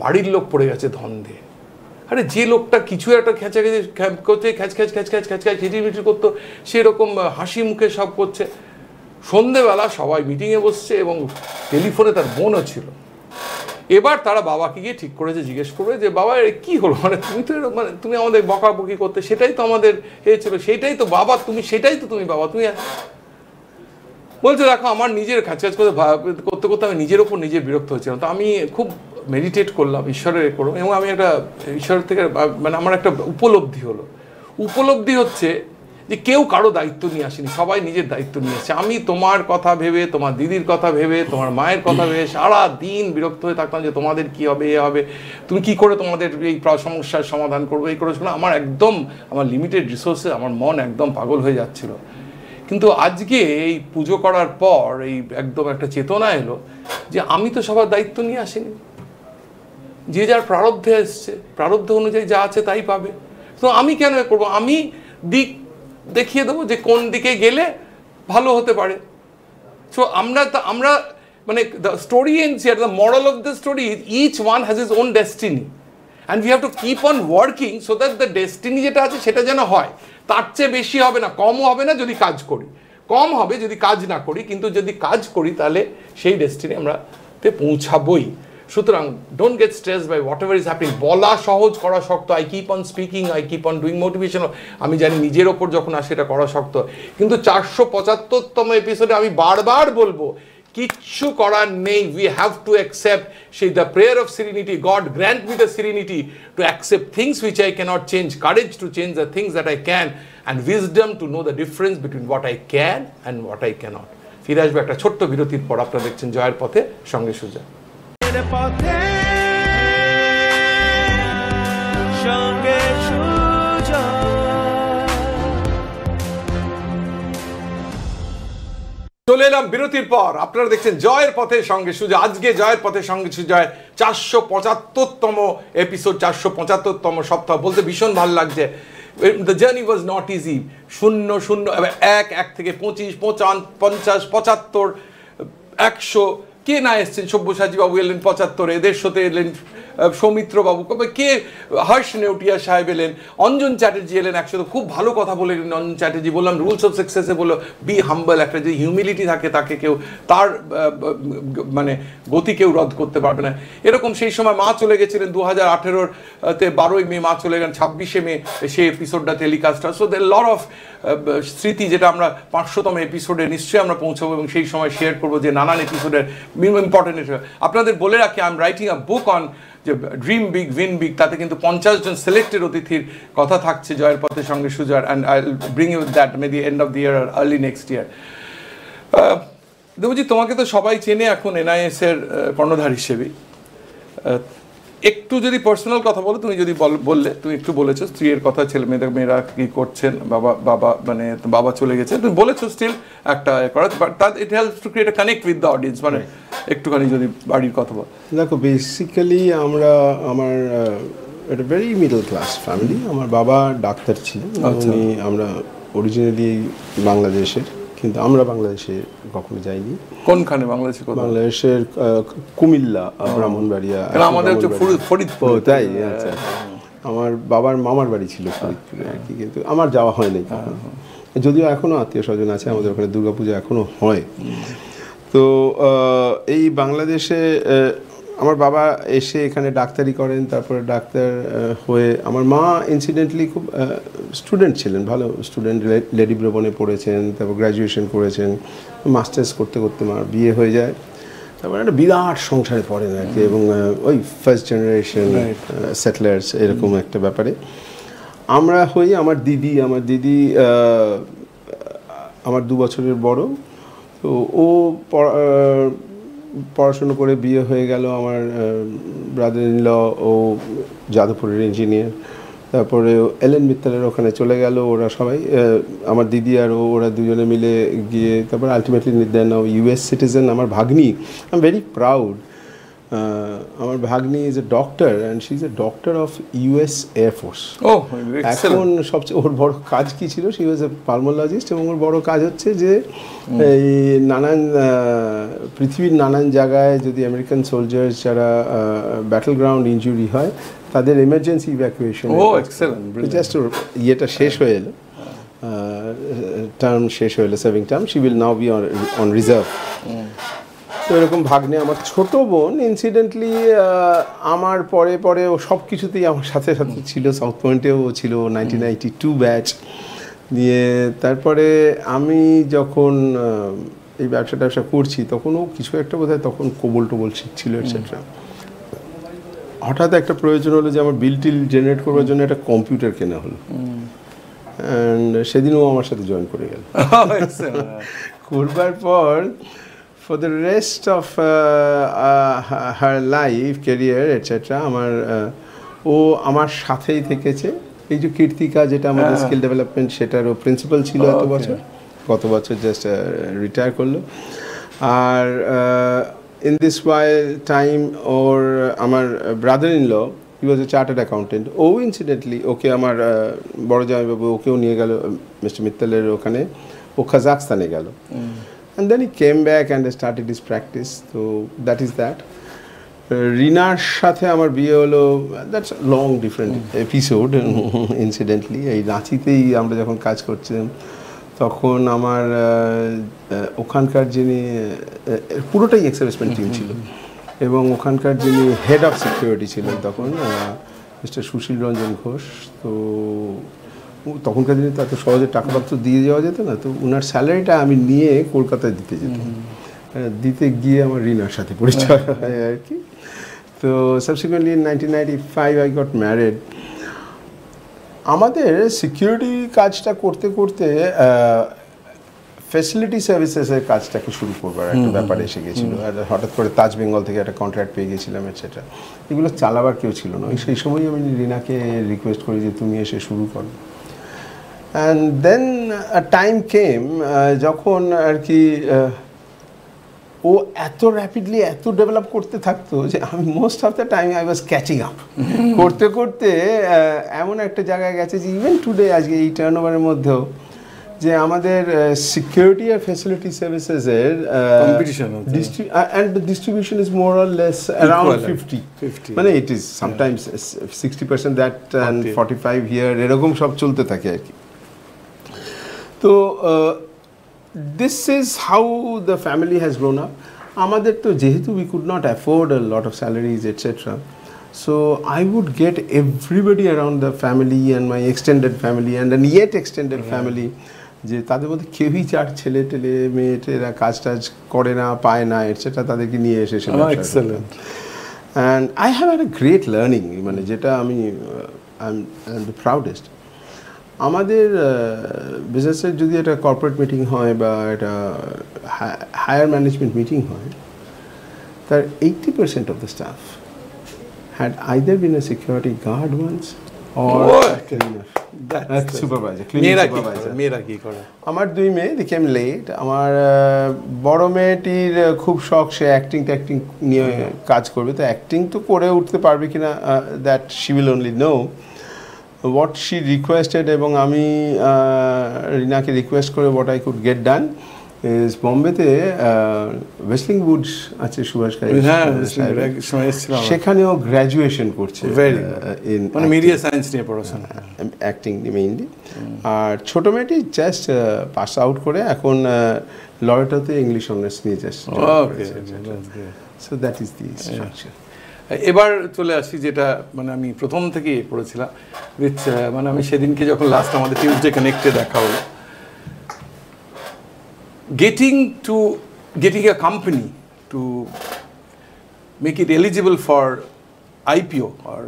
বাড়ির লোক পড়ে গেছে ধন্দে। আরে যে লোকটা কিছু একটা খেঁচাখেঁচি করছে, খ্যাচ খিটিমিটি করতো, সেরকম হাসি মুখে সব করছে। সন্ধেবেলা সবাই মিটিংয়ে বসছে এবং টেলিফোনে তার বোনও ছিল। এবার তারা বাবাকে গিয়ে ঠিক করেছে, জিজ্ঞেস করবে যে বাবা কি হলো, মানে তুমি তো মানে তুমি আমাদের বকাবকি করতে, সেটাই তো আমাদের এ ছিল, সেটাই তো বাবা তুমি, সেটাই তো তুমি বাবা তুমি। বলছে দেখো আমার নিজের খ্যাচ করতে করতে আমি নিজের ওপর নিজের বিরক্ত হচ্ছিলাম, তো আমি খুব মেডিটেট করলাম, ঈশ্বরের করলাম, এবং আমি একটা ঈশ্বরের থেকে মানে আমার একটা উপলব্ধি হচ্ছে যে কেউ কারো দায়িত্ব নিয়ে আসেনি, সবাই নিজের দায়িত্ব নিয়ে আসছে। আমি তোমার কথা ভেবে, তোমার দিদির কথা ভেবে, তোমার মায়ের কথা ভেবে সারা দিন বিরক্ত হয়ে থাকতাম যে তোমাদের কি হবে, এ হবে, তুমি কি করে তোমাদের এই সমস্যার সমাধান করবো, এই করেছিল। আমার লিমিটেড রিসোর্সে আমার মন একদম পাগল হয়ে যাচ্ছিল। কিন্তু আজকে এই পুজো করার পর এই একদম একটা চেতনা এলো যে আমি তো সবার দায়িত্ব নিয়ে আসিনি, যে যার প্রারব্ধে এসছে, প্রারব্ধ অনুযায়ী যা আছে তাই পাবে। তো আমি কেন করবো? আমি দিক দেখিয়ে দেবো যে কোন দিকে গেলে ভালো হতে পারে। সো আমরা মানে the story ends here, the moral of the story is each one has his own destiny and we have to keep on working so that the destiny যেটা আছে সেটা যেন হয়। তার চেয়ে বেশি হবে না, কমও হবে না যদি কাজ করি, কম হবে যদি কাজ না করি, কিন্তু যদি কাজ করি তাহলে সেই ডেস্টিনি আমরা পৌঁছাবই। সুতরাং don't get stress by whatever is happening. বলা সহজ, করা শক্ত। I keep on speaking, I keep on doing motivation. আমি জানি নিজের ওপর যখন আসে এটা করা শক্ত, কিন্তু 475তম এপিসোডে আমি বারবার বলবো কিচ্ছু করার নেই। উই হ্যাভ টু অ্যাকসেপ্ট সেই the prayer of serenity, God grant me the serenity to accept things which I cannot change, courage to change the things that I can, and wisdom to know the difference between what I can and what I cannot. ফিরে আসবে একটা ছোট্ট বিরতির পর। আপনারা দেখছেন জয়ের পথে, সঙ্গে সুজয়। চলে এলাম বিরতির পর। আপনারা দেখছেন জয়ের পথে, সঙ্গে সুজয়। আজকে জয়ের পথে সঙ্গে সুজয় 475তম এপিসোড, 475তম সপ্তাহ। বলতে ভীষণ ভালো লাগছে। The journey was not easy. 0 1 থেকে 25 50 75 100 কে না এসছেন। সব্যসাচী বাবু এলেন 75, এদের সাথে এলেন সৌমিত্র বাবু, কে হর্ষ নেউটিয়া সাহেব এলেন, অঞ্জন চ্যাটার্জি এলেন 100। খুব ভালো কথা বলে গেলেন অঞ্জন চ্যাটার্জি। বললাম রুলস অফ সাকসেসে বললো বি হাম্বল, একটা যদি হিউমিলিটি থাকে তাকে কেউ তার মানে গতি কেউ রদ করতে পারবে না। এরকম সেই সময় মা চলে গেছিলেন 2018-তে, 12ই মে মা চলে গেলেন, 26শে মে সেই এপিসোডটা টেলিকাস্ট হয়। সো দ্য লট অফ স্মৃতি যেটা আমরা 500তম এপিসোডে নিশ্চয়ই আমরা পৌঁছাবো এবং সেই সময় শেয়ার করবো যে নানান এপিসোডের ইম্পর্টেন্ট। আপনাদের বলে রাখি, I am writing a book on যে ড্রিম বিগ উইন বিগ। তাতে কিন্তু 50 জন সিলেক্টেড অতিথির কথা থাকছে জয়ের পথে সঙ্গে Sujoy, and I will bring you that may the end of the year or early next year. Debji, তোমাকে তো সবাই চেনে এখন NIS এর কর্ণধার হিসেবেই। একটু যদি পার্সোনাল কথা বলো, তুমি যদি বললে, তুমি একটু বলেছো স্ত্রীর কথা, ছেলে মেয়েরা কি করছেন, বাবা মানে বাবা চলে গেছে, তুমি বলেছো স্টিল একটা করা, but that it helps to create a connect with the audience. মানে একটুখানি যদি বাড়ির কথা বল। দেখো, বেসিক্যালি আমার একটা ভেরি মিডল ক্লাস ফ্যামিলি। আমার বাবা ডাক্তার ছিলেন, আমরা অরিজিনালি বাংলাদেশের, কিন্তু আমরা বাংলাদেশে কখনো যাইনি। কোনখানে বাংলাদেশে? বাংলাদেশের কুমিল্লা, ব্রাহ্মণবাড়িয়া, আমাদের ফরিদপুর। তাই? আচ্ছা। আমার বাবার মামার বাড়ি ছিল ফরিদপুরে আর কি, কিন্তু আমার যাওয়া হয়নি কখনো। যদিও এখনো আত্মীয় স্বজন আছে, আমাদের ওখানে দুর্গাপূজা এখনো হয়। তো এই বাংলাদেশে আমার বাবা এসে এখানে ডাক্তারি করেন, তারপরে ডাক্তার হয়ে আমার মা ইনসিডেন্টলি খুব স্টুডেন্ট ছিলেন, ভালো স্টুডেন্ট, লেডি ব্রবনে পড়েছেন, তারপর গ্র্যাজুয়েশন করেছেন, মাস্টার্স করতে করতে মার বিয়ে হয়ে যায়। তারপরে একটা বিরাট সংসারে পড়েন আর কি, এবং ওই ফার্স্ট জেনারেশন সেটেলার্স এরকম একটা ব্যাপারে আমরা হই। আমার দিদি আমার 2 বছরের বড়। তো ও পড়াশুনো করে বিয়ে হয়ে গেল। আমার ব্রাদার ইন ল, ও যাদবপুরের ইঞ্জিনিয়ার। তারপরে এলএন মিত্তালের ওখানে চলে গেল ওরা সবাই, আমার দিদি আর ওরা দুজনে মিলে গিয়ে তারপর আলটিমেটলি দেন US সিটিজেন। আমার ভাগ্নি, আই এম ভেরি প্রাউড, আমার ভাগ্নি is a doctor and she is a doctor of US air force. এখন সবচেয়ে ওর বড় কাজ কি ছিল, শি ওয়াজ এ পালমোলজিস্ট, এবং ওর বড় কাজ হচ্ছে যে এই নানান পৃথিবীর নানান জায়গায় যদি আমেরিকান সোলজার্স যারা ব্যাটল গ্রাউন্ড ইনজুরি হয় তাদের এমার্জেন্সি ইভ্যাকুয়েশন। জাস্ট ইয়েটা শেষ হয়ে এলো, টার্ম শেষ হয়ে এলো, saving term, she will now be on reserve. তো এরকম ভাগ্নে আমার ছোট বোন ইনসিডেন্টলি আমার পরে ও সব কিছুতেই আমার সাথে সাথে ছিল। সাউথ পয়েন্টেও ছিল, 1992 ব্যাচ দিয়ে। তারপরে আমি যখন এই ব্যবসা করছি তখন ও কিছু একটা বোধহয় তখন কোবল টোবল শিখছিল এটসেট্রা। হঠাৎ একটা প্রয়োজন হলো যে আমার বিল টিল জেনারেট করবার জন্য একটা কম্পিউটার কেনা হলো, অ্যান্ড সেদিনও আমার সাথে জয়েন করে গেল। করবার পর for the rest of her life career etcetera ও আমার সাথেই থেকেছে। এই যে কীর্তিকা যেটা আমাদের স্কিল ডেভেলপমেন্ট, সেটারও প্রিন্সিপাল ছিল এত বছর, গত বছর জাস্ট রিটায়ার করলো। আর in this while time ওর আমার brother in law, he was a chartered accountant, ও ইনসিডেন্টলি ওকে আমার বড় জামাইবাবু ওকেও নিয়ে গেল মিস্টার মিত্তলের ওখানে, ও কাজাকস্তানে গেল, and then he came back and started his practice. তো দ্যাট ইজ দ্যাট। রিনার সাথে আমার বিয়ে হলো, that's long different episode incidentally. এই রাঁচিতেই আমরা যখন কাজ করছিলাম তখন আমার ওখানকার যিনি পুরোটাই এক্স-সার্ভিসম্যান টিম ছিল, এবং ওখানকার যিনি হেড অফ সিকিউরিটি ছিলেন তখন মিস্টার সুশীল রঞ্জন ঘোষ। তো তখনকার দিনে তো এত সহজে টাকাপত্র দিয়ে যাওয়া যেত না, তো ওনার স্যালারিটা আমি নিয়ে কলকাতায় দিতে যেতাম। দিতে গিয়ে আমার রিনার সাথে পরিচয় হয় আর কি। তো subsequently in 1995 I got married. আমাদের সিকিউরিটি কাজটা করতে করতে ফ্যাসিলিটি সার্ভিসেসের কাজটাকে শুরু করবার একটা ব্যাপার এসে গেছিলো, আর হঠাৎ করে তাজ বেঙ্গল থেকে একটা কন্ট্রাক্ট পেয়ে গেছিলাম এটসেট্রা। এগুলো চালাবার কেউ ছিল না, সেই সময়ই আমি রিনাকে রিকোয়েস্ট করি যে তুমি এসে শুরু করো। অ্যান্ড দেন টাইম কেম যখন আর কি ও এত র্যাপিডলি এত ডেভেলপ করতে থাকতো যে আমি most of the time I was catching up করতে করতে এমন একটা জায়গায় গেছে যে ইভেন টুডে আজকে এই টার্নওভারের মধ্যেও যে আমাদের সিকিউরিটি আর ফ্যাসিলিটি সার্ভিসেসের competition and the distribution is more or less around 50, মানে it is sometimes 60% that and 45 here, এরকম সব চলতে থাকে আর কি। তো this is how the family has grown up. আমাদের তো যেহেতু we could not afford a lot of salaries etc, so I would get everybody around the family and my extended family and an yet extended family, যে তাদের মধ্যে কেউই চার ছেলে টেলে মেয়েটেরা কাজ টাজ করে না পায় না এটসেট্রা, তাদেরকে নিয়ে এসে excellent. and I have had a great learning, মানে যেটা আমি I'm the proudest. আমাদের বিজনেসের যদি একটা কর্পোরেট মিটিং হয় বা একটা হায়ার ম্যানেজমেন্ট মিটিং হয়, তার 80% of the staff had either been a security guard once or supervisor. মেয়েরা কি করে? আমার দুই মেয়ে বিকেম লেট। আমার বড় মেয়েটির খুব শখ, সে অ্যাক্টিং ট্যাক্টিং নিয়ে কাজ করবে, তো অ্যাক্টিং তো করে উঠতে পারবে কিনা that she will only know. what she requested এবং আমি রিনাকে রিকোয়েস্ট করে what I could get done is বোম্বেতে ওয়েস্টলিং উডস আছে সুভাষ কাই, সেখানেও গ্র্যাজুয়েশন করছে মানে মিডিয়া সায়েন্স নিয়ে পড়াশোনা, অ্যাক্টিং মেইনলি। আর ছোট মেয়েটি জাস্ট পাস আউট করে এখন লরেটোতে ইংলিশ অনার্স নিয়ে যাচ্ছে। So that is the structure. এবার চলে আসি যেটা মানে আমি প্রথম থেকেই পড়েছিলাম, মানে আমি সেদিনকে যখন লাস্ট আমাদের টিউসডে কানেক্টে দেখা হলো, getting a company to make it eligible for IPO or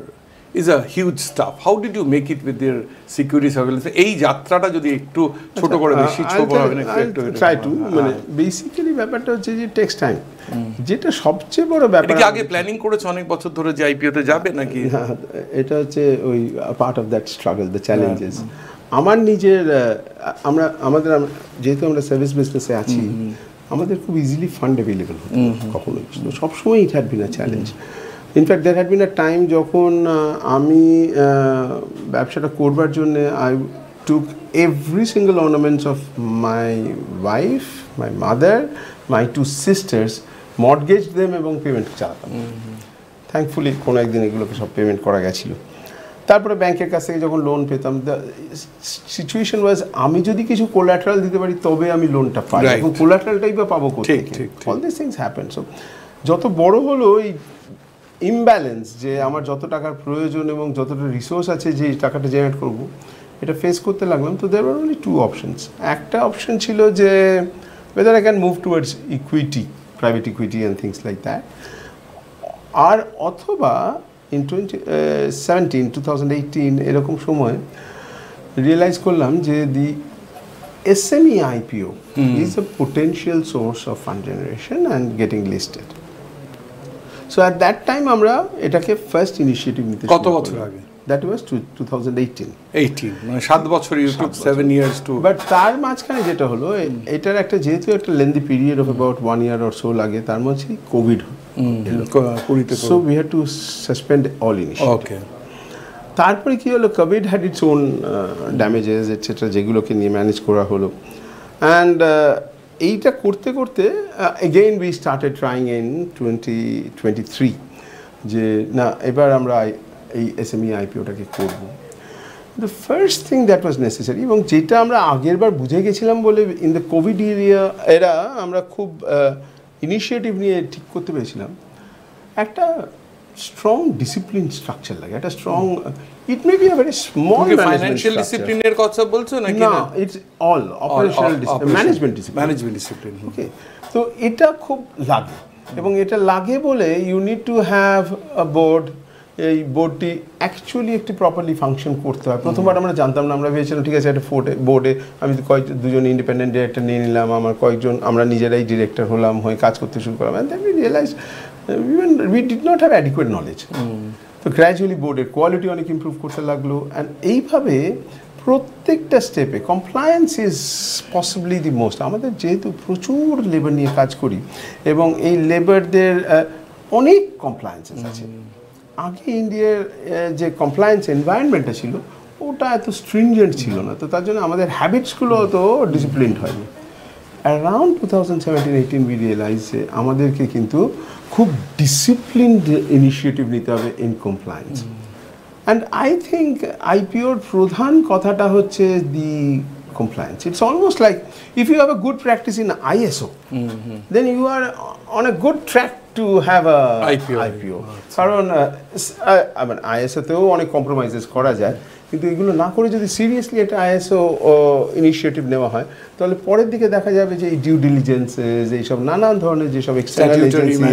is a huge stuff. How did you make it with their security surveillance? এই যাত্রাটা যদি একটু ছোট করে বেশি ছোট হবে না একটু ট্রাই টু, মানে বেসিক্যালি ব্যাপারটা হচ্ছে যে টেক্স টাইম, যেটা সবচেয়ে বড় ব্যাপার। এটা আগে প্ল্যানিং করেছো অনেক বছর ধরে যে আইপিও তে যাবে নাকি? এটা হচ্ছে ওই part of that struggle, the challenges. আমার নিজের আমাদের যেহেতু আমরা সার্ভিস বিজনেসে আছি, আমাদের খুব ইজিলি ফান্ড অ্যাভেলেবল হতো কখনোই, সবসময় it had been a challenge. In fact there had been a time যখন আমি ব্যবসাটা করবার জন্য I took every single ornaments of my wife, my mother, my two sisters, mortgage them এবং পেমেন্ট চালাতাম। থ্যাঙ্কফুলি কোনো একদিন এগুলোকে সব পেমেন্ট করা গেছিলো। তারপরে ব্যাংকের কাছ থেকে যখন লোন পেতাম, দ্য সিচুয়েশন ওয়াজ আমি যদি কিছু কোলাটারাল দিতে পারি তবে আমি লোনটা পাই, এখন কোলাটারালটাই বা পাবো কোথায়? All this things happen. So যত বড় হলো এই ইমব্যালেন্স, যে আমার যত টাকার প্রয়োজন এবং যতটা রিসোর্স আছে যে টাকাটা জেনারেট করবো, এটা ফেস করতে লাগলাম। তো there were only two options. একটা অপশন ছিল যে whether I can move towards equity, private equity and things like that, আর অথবা in 2018 এরকম সময় রিয়েলাইজ করলাম যে the SME IPO is a potential source of fund generation and getting listed. So at that time আমরা এটাকে first initiative নিতে কত বছর আগে? That was 2018. 18 মানে 7 বছর, you took 7 years to, but তার মাঝখানে যেটা হলো এটার একটা যেহেতু একটা lengthy period of about 1 year or so লাগে, তার মধ্যে Covid so we had to suspend all initiative. Okay, তারপরে কি হলো, Covid had its own damages etcetera, যেগুলোকে নিয়ে ম্যানেজ করা হলো। অ্যান্ড এইটা করতে করতে again we started trying in 2023 যে না এবার আমরা এই SME IPOটাকে করবো। The first thing that was necessary, এবং যেটা আমরা আগের বার বুঝে গেছিলাম বলে ইন দ্য কোভিড এরা আমরা খুব ইনিশিয়েটিভ নিয়ে ঠিক করতে পেরেছিলাম, একটা স্ট্রং ডিসিপ্লিন স্ট্রাকচার লাগে, একটা strong, it may be a very small financial ডিসিপ্লিনের কথা বলছো নাকি? না, it's all operational discipline, management discipline. Okay, তো এটা খুব লাগে, এবং এটা লাগে বলে you need to have a board. এই বোর্ডটি অ্যাকচুয়ালি একটি প্রপারলি ফাংশন করতে হয়। প্রথমবার আমরা জানতাম না, আমরা ভেবেছিলাম ঠিক আছে একটা বোর্ডে আমি দুজন ইন্ডিপেন্ডেন্ট ডিরেক্টর নিয়ে নিলাম, আমার কয়েকজন আমরা নিজেরাই ডিরেক্টর হলাম, হয়ে কাজ করতে শুরু করলাম। And then we realise we did not have adequate knowledge. তো গ্র্যাজুয়ালি বোর্ডের কোয়ালিটি অনেক ইমপ্রুভ করতে লাগলো। অ্যান্ড এইভাবে প্রত্যেকটা স্টেপে compliance is possibly the most. আমাদের যেহেতু প্রচুর লেবার নিয়ে কাজ করি এবং এই লেবারদের অনেক কমপ্লায়েন্সেস আছে। আগে ইন্ডিয়ার যে কমপ্লায়েন্স এনভায়রনমেন্টটা ছিল ওটা এত স্ট্রিনজেন্ট ছিল না, তো তার জন্য আমাদের হ্যাবিটসগুলো তো ডিসিপ্লিনড হয়নি। অ্যারাউন্ড 2017-18 উই রিয়েলাইজ যে আমাদেরকে কিন্তু খুব ডিসিপ্লিনড ইনিশিয়েটিভ নিতে হবে in compliance. And I think IPOর প্রধান কথাটা হচ্ছে দি compliance. It's almost like if you have a good practice in ISO, then you are on a good track to have a IPO. কারণ ISO-তেও অনেক কম্প্রোমাইজেস করা যায়, কিন্তু এগুলো না করে যদি সিরিয়াসলি একটা ISO ইনিশিয়েটিভ নেওয়া হয় তাহলে পরের দিকে দেখা যাবে যে এই ডিউ ডিলিজেন্সেস, এইসব নানান ধরনের যেসব এক্সটার্নাল এজেন্সি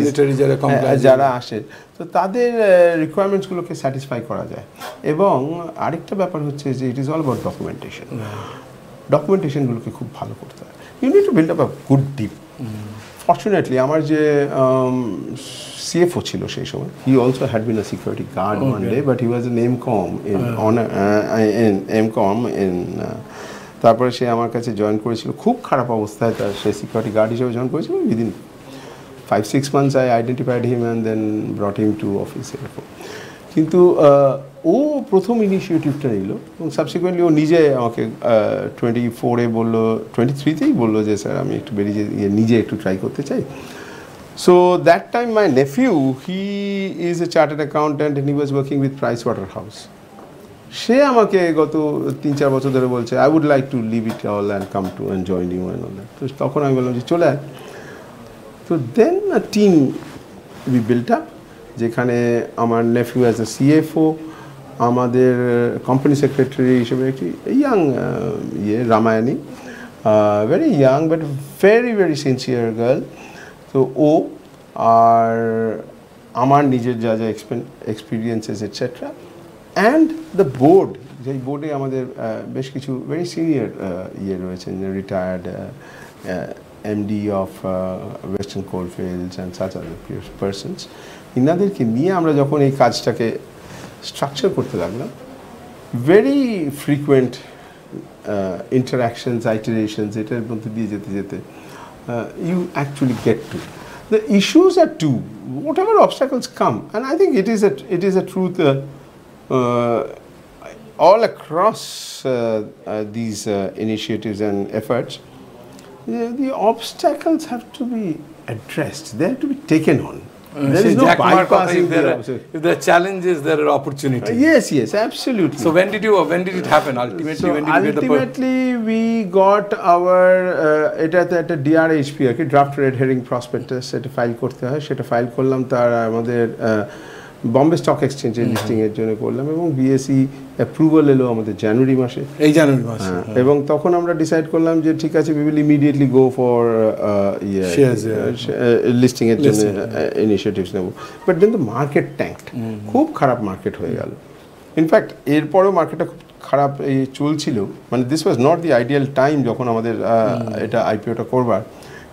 যারা আসে তো তাদের রিকোয়ারমেন্টসগুলোকে স্যাটিসফাই করা যায়। এবং আরেকটা ব্যাপার হচ্ছে যে it is all about documentation. ডকুমেন্টেশনগুলোকে খুব ভালো করতে হয়। You need to build up a good team. Fortunately আমার যে CFO ছিল সেই সময়, he also had been a security guard one day, but he was an MCom in তারপরে সে আমার কাছে জয়েন করেছিল খুব খারাপ অবস্থায়, তার সে সিকিউরিটি গার্ড হিসেবে জয়েন করেছিল। Within 5-6 months I identified him and then brought him to office এরকম। কিন্তু ও প্রথম ইনিশিয়েটিভটা নিল এবং সাবসিকুয়েন্টলি ও নিজে আমাকে 24-এ বললো, 23-তেই বললো যে স্যার আমি একটু বেরিয়ে নিজে একটু ট্রাই করতে চাই। So that time my nephew, he is a chartered accountant and he was working with Pricewaterhouse. সে আমাকে গত 3-4 বছর ধরে বলছে I would like to leave it all and come to and join you and all that. তো তখন আমি বললাম যে চলে আয়। তো then a team we built up, যেখানে আমার নেফিউ অ্যাজ এ CFO, আমাদের কোম্পানি সেক্রেটারি হিসেবে একটি young Ramayani, very young but very very sincere girl. তো ও আর আমার নিজের যা যা experiences etcetera and the board, যেই বোর্ডে আমাদের বেশ কিছু ভেরি সিনিয়র রয়েছেন, retired MD of Western Coalfields and such other persons, ইনাদেরকে নিয়ে আমরা যখন এই কাজটাকে স্ট্রাকচার করতে লাগলাম, ভেরি ফ্রিকুয়েন্ট ইন্টারাকশনস, আইটারেশনস, এটার মধ্যে দিয়ে যেতে যেতে you actually get to. The issues are two. Whatever obstacles come, and I think it is a truth all across these initiatives and efforts. The obstacles have to be addressed. They have to be taken on. There is no bypassing there. If there are challenges, there are opportunities. Yes, absolutely. So when did it happen? Ultimately, when did you get the ultimately we got our এটা একটা DRHP আর কি, draft red herring prospectus, সেটা file করতে হয়, সেটা file করলাম। তার আমাদের বম্বে স্টক এক্সচেঞ্জে লিস্টিংয়ের জন্য করলাম এবং বিএসসি অ্যাপ্রুভাল এলো আমাদের জানুয়ারি মাসে, এই জানুয়ারি মাসে। এবং তখন আমরা ডিসাইড করলাম যে ঠিক আছে we will immediately go for লিস্টিংয়ের জন্য ইনিশিয়েটিভস নেব। But then the market tanked, খুব খারাপ মার্কেট হয়ে গেল। ইনফ্যাক্ট এরপরেও মার্কেটটা খুব খারাপ চলছিল, মানে this was not the ideal time যখন আমাদের এটা আইপিওটা করবার।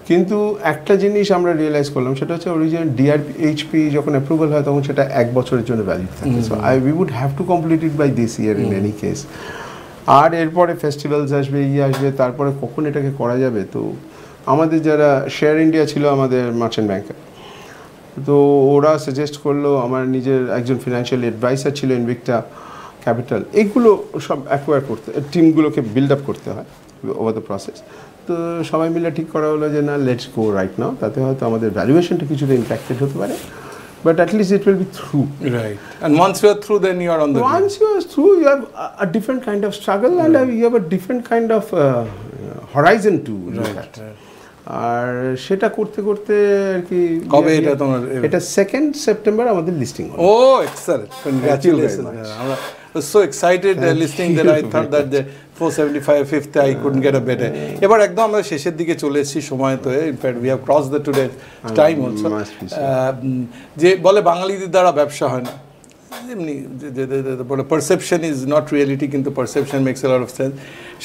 কিন্তু একটা জিনিস আমরা রিয়েলাইজ করলাম, সেটা হচ্ছে অরিজিনাল ডিআরএইচপি যখন অ্যাপ্রুভাল হয় তখন সেটা 1 বছরের জন্য ভ্যালিড থাকে। So we would have to complete it by this year in any case. আর এরপরে ফেস্টিভ্যালস আসবে, আসবে, তারপরে কখন এটাকে করা যাবে। তো আমাদের যারা শেয়ার ইন্ডিয়া ছিল আমাদের মার্চেন্ট ব্যাংকার, তো ওরা সাজেস্ট করলো, আমার নিজের একজন ফিনান্সিয়াল অ্যাডভাইসার ছিল ইনভিক্টা ক্যাপিটাল, এইগুলো সব অ্যাকোয়ার করতে, টিমগুলোকে বিল্ড আপ করতে হয় ওভার দ্য প্রসেস। তো সবাই মিলে ঠিক করা হলো যে না, লেটস গো রাইট নাও। তাতে হয়তো আমাদের ভ্যালুয়েশনটা কিছুটা ইম্প্যাক্টেড হতে পারে, but at least it will be through. Right. And once you are through, then you are on the Once you are through, you have a different kind of struggle, and you have a different kind of horizon to look at. আর সেটা করতে করতে আর কি, কবে এটা তোমার? এটা 2nd September আমাদের listing হলো। Oh, excellent. Congratulations. I'm so excited listening that I thought that the 475th I couldn't get a better. এবার একদম আমরা শেষের দিকে চলে এসেছি সময় তো। In fact we have crossed the today time also. যে বলে বাঙালিদের দ্বারা ব্যবসা হয় না, এমনি বলে পারসেপশন ইজ নট রিয়েলিটি, কিন্তু perception makes a lot of sense.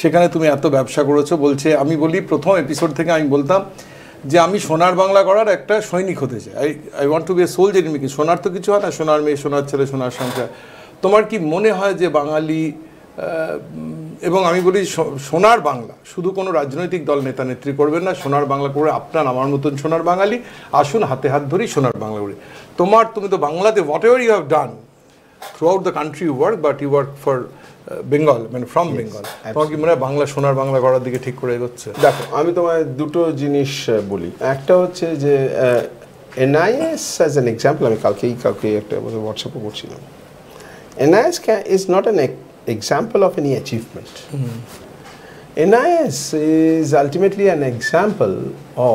সেখানে তুমি এত ব্যবসা করেছো। বলছে, আমি বলি প্রথম এপিসোড থেকে আমি বলতাম যে আমি সোনার বাংলা করার একটা সৈনিক হতে চাই। I want to be a soldier in making. সোনার তো কিছু হয় না, সোনার মেয়ে, সোনার ছেলে, সোনার সংসার। তোমার কি মনে হয় যে বাঙালি, এবং আমি বলি সোনার বাংলা শুধু কোনো রাজনৈতিক দল নেতা নেত্রী করবেন না, সোনার বাংলা করে আপনার আমার মতন সোনার বাঙালি আসুন, হাতে হাত ধরি সোনার বাংলা করে। তুমি তো বাংলাতে whatever you have done throughout the country you work, but you work for Bengal, মানে from Bengal. তোমার কি মনে হয় বাংলা, সোনার বাংলা করার দিকে ঠিক করে এগোচ্ছে? দেখো, আমি তোমায় দুটো জিনিস বলি। একটা হচ্ছে যে NIS as an example, আমি কালকে একটা হোয়াটসঅ্যাপে করছিলাম। NIS is not an example of any achievement. NIS is ultimately an example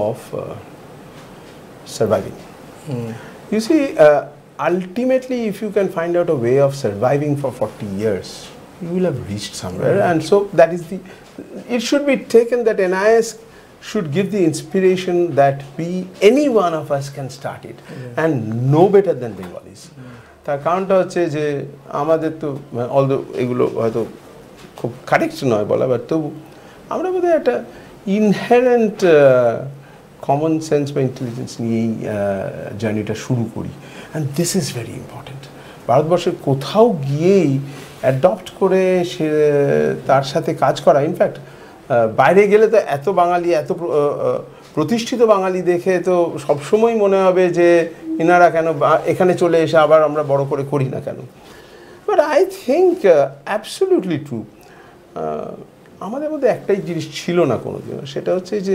of surviving. You see, ultimately, if you can find out a way of surviving for 40 years, you will have reached somewhere. And so that is it should be taken that NIS should give the inspiration that any one of us can start it and no better than Bengalis. তার কারণটা হচ্ছে যে আমাদের তো although এগুলো হয়তো খুব correct নয় বলা, বাট তবু আমরা বোধহয় একটা ইনহেরেন্ট কমন সেন্স বা ইন্টেলিজেন্স নিয়েই জার্নিটা শুরু করি। And this is very important. ভারতবর্ষের কোথাও গিয়েই অ্যাডপ্ট করে সে তার সাথে কাজ করা। ইনফ্যাক্ট বাইরে গেলে তো এত বাঙালি, এত প্রতিষ্ঠিত বাঙালি দেখে তো সবসময় মনে হবে যে ইনারা কেন এখানে চলে এসে আবার আমরা বড় করে করি না কেন। But I think absolutely true. আমাদের মধ্যে একটাই জিনিস ছিল না কোনোদিনও, সেটা হচ্ছে যে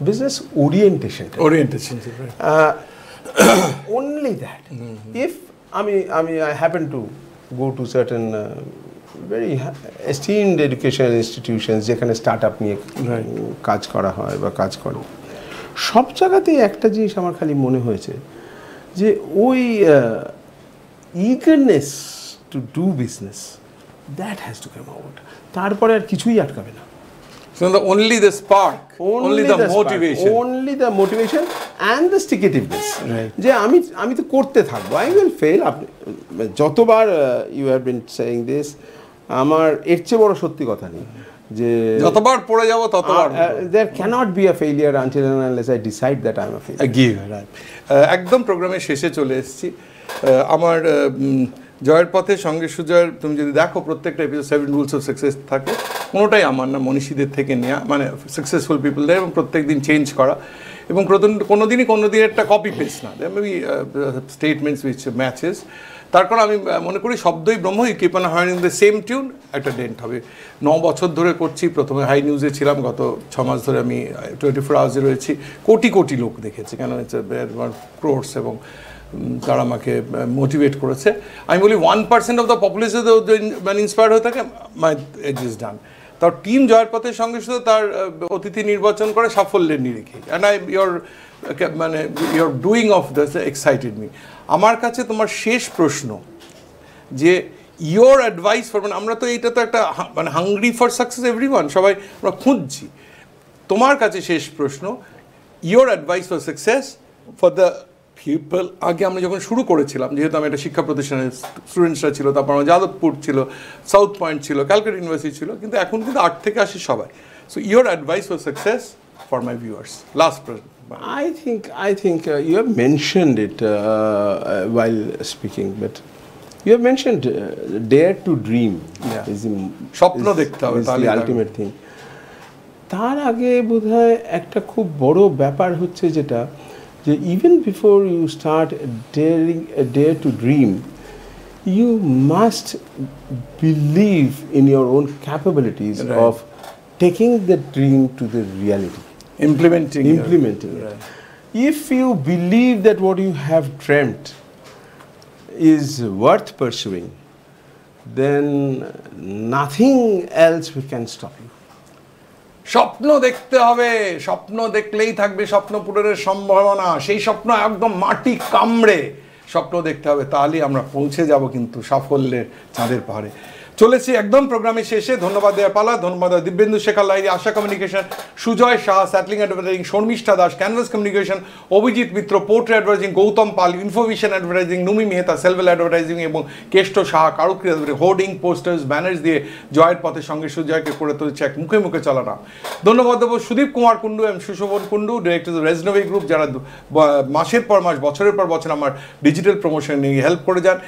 business orientation. Only that. If I happen to go to certain very esteemed educational institutions যেখানে স্টার্টআপ নিয়ে কাজ করা হয় বা কাজ করে, সব জায়গাতেই একটা জিনিস আমার খালি মনে হয়েছে যে ওই eagerness to do business, that has to come out. তারপরে আর কিছুই আটকাবে না। So only the spark, only the motivation, only the motivation and the stick-itiveness. যে আমি তো করতে থাকবো, I will fail. যতবার you have been saying this, আমার এর চেয়ে বড় সত্যি কথা নেই যে যতবার পড়ে যাব ততবার there cannot be a failure until and unless I decide that I am a failure. একদম প্রোগ্রামের শেষে চলে এসেছি। আমার জয়ের পথে সঙ্গে সুজয়ের তুমি যদি দেখো প্রত্যেকটা এপিসোড 7 রুলস অফ সাকসেস থাকে, কোনোটাই আমার না, মনীষীদের থেকে নেওয়া, মানে সাকসেসফুল পিপলদের, এবং প্রত্যেক দিন চেঞ্জ করা, এবং কোনো দিনের একটা কপি পেস্ট না, মেবি স্টেটমেন্টস উইচ ম্যাচেস। তার কারণ আমি মনে করি শব্দই ব্রহ্ম, you keep on hearing the same tune, একটা ডেন্ট হবে। 9 বছর ধরে করছি, প্রথমে হাই নিউজে ছিলাম, গত 6 মাস ধরে আমি 24 আওয়ার্সে রয়েছি, কোটি কোটি লোক দেখেছে, কেন হচ্ছে ক্রোর্স, এবং তারা আমাকে মোটিভেট করেছে। আমি বলি 1% অফ দ্য পপুলেশন মানে ইন্সপায়ার্ড হয়ে থাকে, মাই এজ ইজ ডান। তার টিম জয়ের পথের সঙ্গে শুধু তার অতিথি নির্বাচন করে সাফল্যের নিরিখে। And your doing of this excited me. আমার কাছে তোমার শেষ প্রশ্ন যে ইয়োর অ্যাডভাইস ফর, মানে আমরা তো এইটা তো একটা মানে হাংরি ফর সাকসেস এভরিওয়ান, সবাই আমরা খুঁজছি। তোমার কাছে শেষ প্রশ্ন, your advice for success for the people. আগে আমরা যখন শুরু করেছিলাম, যেহেতু আমি একটা শিক্ষা প্রতিষ্ঠানের স্টুডেন্টসরা ছিল, তারপর আমার যাদবপুর ছিল, সাউথ পয়েন্ট ছিল, ক্যালকাটা ইউনিভার্সিটি ছিল, কিন্তু এখন কিন্তু 8 থেকে 80 সবাই। So your advice for success for my viewers, last প্রশ্ন। I think you have mentioned it while speaking, but you have mentioned dare to dream. Yeah. is স্বপ্ন দেখতে হবে, the ultimate thing. তার আগে বোধহয় একটা খুব বড় ব্যাপার হচ্ছে যেটা, যে even before you start dare to dream, you must believe in your own capabilities of taking the dream to the reality. Implementing it. If you believe that what you have dreamt is worth pursuing, then nothing else can stop you. স্বপ্ন দেখতে হবে, স্বপ্ন দেখলেই থাকবে স্বপ্ন পূরণের সম্ভাবনা। সেই স্বপ্ন একদম মাটি কামড়ে স্বপ্ন দেখতে হবে, তাহলেই আমরা পৌঁছে যাব কিন্তু সাফল্যের চাঁদের পাহাড়ে। চলেছি একদম প্রোগ্রামের শেষে। ধন্যবাদ দেওয়ার পালা। ধন্যবাদ দিব্যেন্দু শেখর লাহিড়ী, আশা কমিউনিকেশন, সুজয় সাহা স্যাটলিং Advertising, Sharmishtha Das Canvas Communication, Abhijit Mitra Portray Advertising, Gautam Pal Information Advertising, Numi Mehta Selvel Advertising এবং Keshto Saha Karukriya hoarding, posters, banners দিয়ে জয়ের পথের সঙ্গে সুজয়কে করে তুলছে এক মুখে মুখে চলা নাম। ধন্যবাদ দেবো সুদীপ কুমার কুন্ডু এবং সুশোভন কুন্ডু, ডিরেক্টর রেজনোভি গ্রুপ, যারা মাসের পর মাস বছরের পর বছর আমার ডিজিটাল প্রমোশন নিয়ে হেল্প করে যান।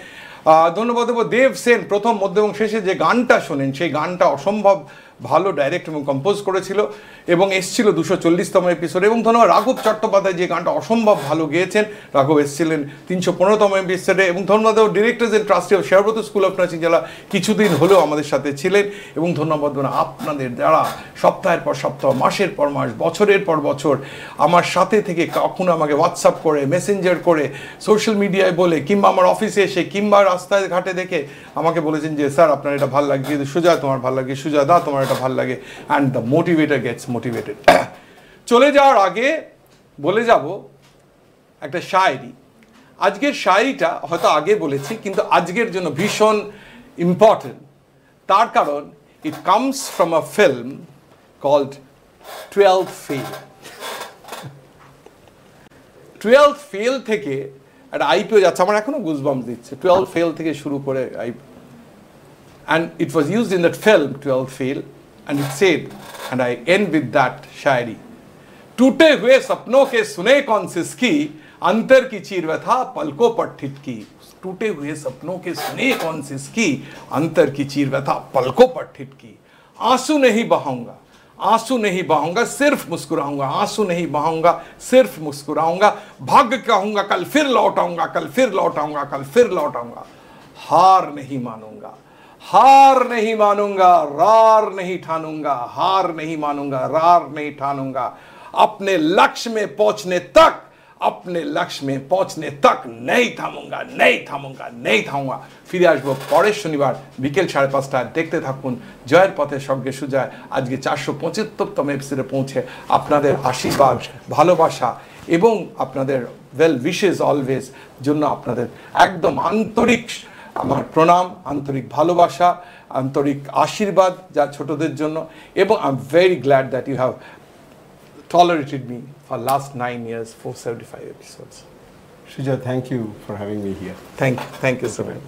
ধন্যবাদ দেবো দেব সেন, প্রথম মধ্য এবং শেষে যে গানটা শোনেন সেই গানটা অসম্ভব ভালো ডাইরেক্ট এবং কম্পোজ করেছিল এবং এসেছিল 240তম এপিসোড। এবং ধন্যবাদ রাঘব চট্টোপাধ্যায়, যে গানটা অসম্ভব ভালো গেয়েছেন। রাঘব এসেছিলেন 315তম এপিসোডে। এবং ধন্যবাদ দেবো ডিরেক্টর্স এন্ড ট্রাস্টি অফ শেয়ারব্রত স্কুল অফ নার্সিং, যারা কিছুদিন হলেও আমাদের সাথে ছিলেন। এবং ধন্যবাদ আপনাদের যারা সপ্তাহের পর সপ্তাহ, মাসের পর মাস, বছরের পর বছর আমার সাথে থেকে কখনো আমাকে হোয়াটসঅ্যাপ করে, মেসেঞ্জার করে, সোশ্যাল মিডিয়ায় বলে, কিংবা আমার অফিসে এসে, কিংবা রাস্তায় ঘাটে দেখে আমাকে বলেছেন যে স্যার আপনার এটা ভালো লাগে, সুজয় তোমার ভালো লাগে, সুজয় দা তোমার এটা ভালো লাগে। And the motivator gets motivated. চলে যাওয়ার আগে বলে যাব একটা শায়রি। আজকের শায়রিটা হয়তো আগে বলেছি, কিন্তু আজকের জন্য ভীষণ ইম্পর্টেন্ট। তার কারণ it comes from a film called 12th Fail। 12th Fail থেকে একটা আইপিও যাচ্ছে, আমার এখনো গুজবাম্পস দিচ্ছে। 12th Fail থেকে শুরু করে and it was used in that film 12th Fail, and it said, and I end with that शायरी, टूटे हुए सपनों के सुने कौन सिसकी, अंतर की चीर व्यथा पलकों पर ठिठकी। टूटे हुए सपनों के सुने कौन सिसकी, अंतर की चीर व्यथा पलकों पर ठिठकी। आंसू नहीं बहाऊंगा, आंसू नहीं बहाऊंगा, सिर्फ मुस्कुराऊंगा, आंसू नहीं बहाऊंगा, सिर्फ मुस्कुराऊंगा। भाग्य कहूंगा कल फिर लौट आऊंगा, कल फिर लौट आऊंगा, कल फिर लौट आऊंगा। हार नहीं मानूंगा, हार नहीं मानूंगा, रार नहीं ठानूंगा, हार नहीं मानूंगा, रार नहीं ठानूंगा। अपने लक्ष्य में पहुंचने तक, अपने लक्ष्य में पहुंचने तक नहीं थामूंगा, नहीं थामूंगा, नहीं थामूंगा। ফিরে আসবো পরের শনিবার বিকেল 5:30টায়। দেখতে থাকুন জয়ের পথের সঙ্গে সুজয়। আজকে 475তম এপিসোডে পৌঁছে আপনাদের আশীর্বাদ, ভালোবাসা এবং আপনাদের ওয়েল উইশেস অলওয়েজ জন্য আপনাদের একদম আন্তরিক আমার প্রণাম, আন্তরিক ভালোবাসা, আন্তরিক আশীর্বাদ যা ছোটদের জন্য। এবং I am very glad that you have tolerated me for last 9 years, 475 episodes. Sujoy, thank you for having me here. Thank you so much.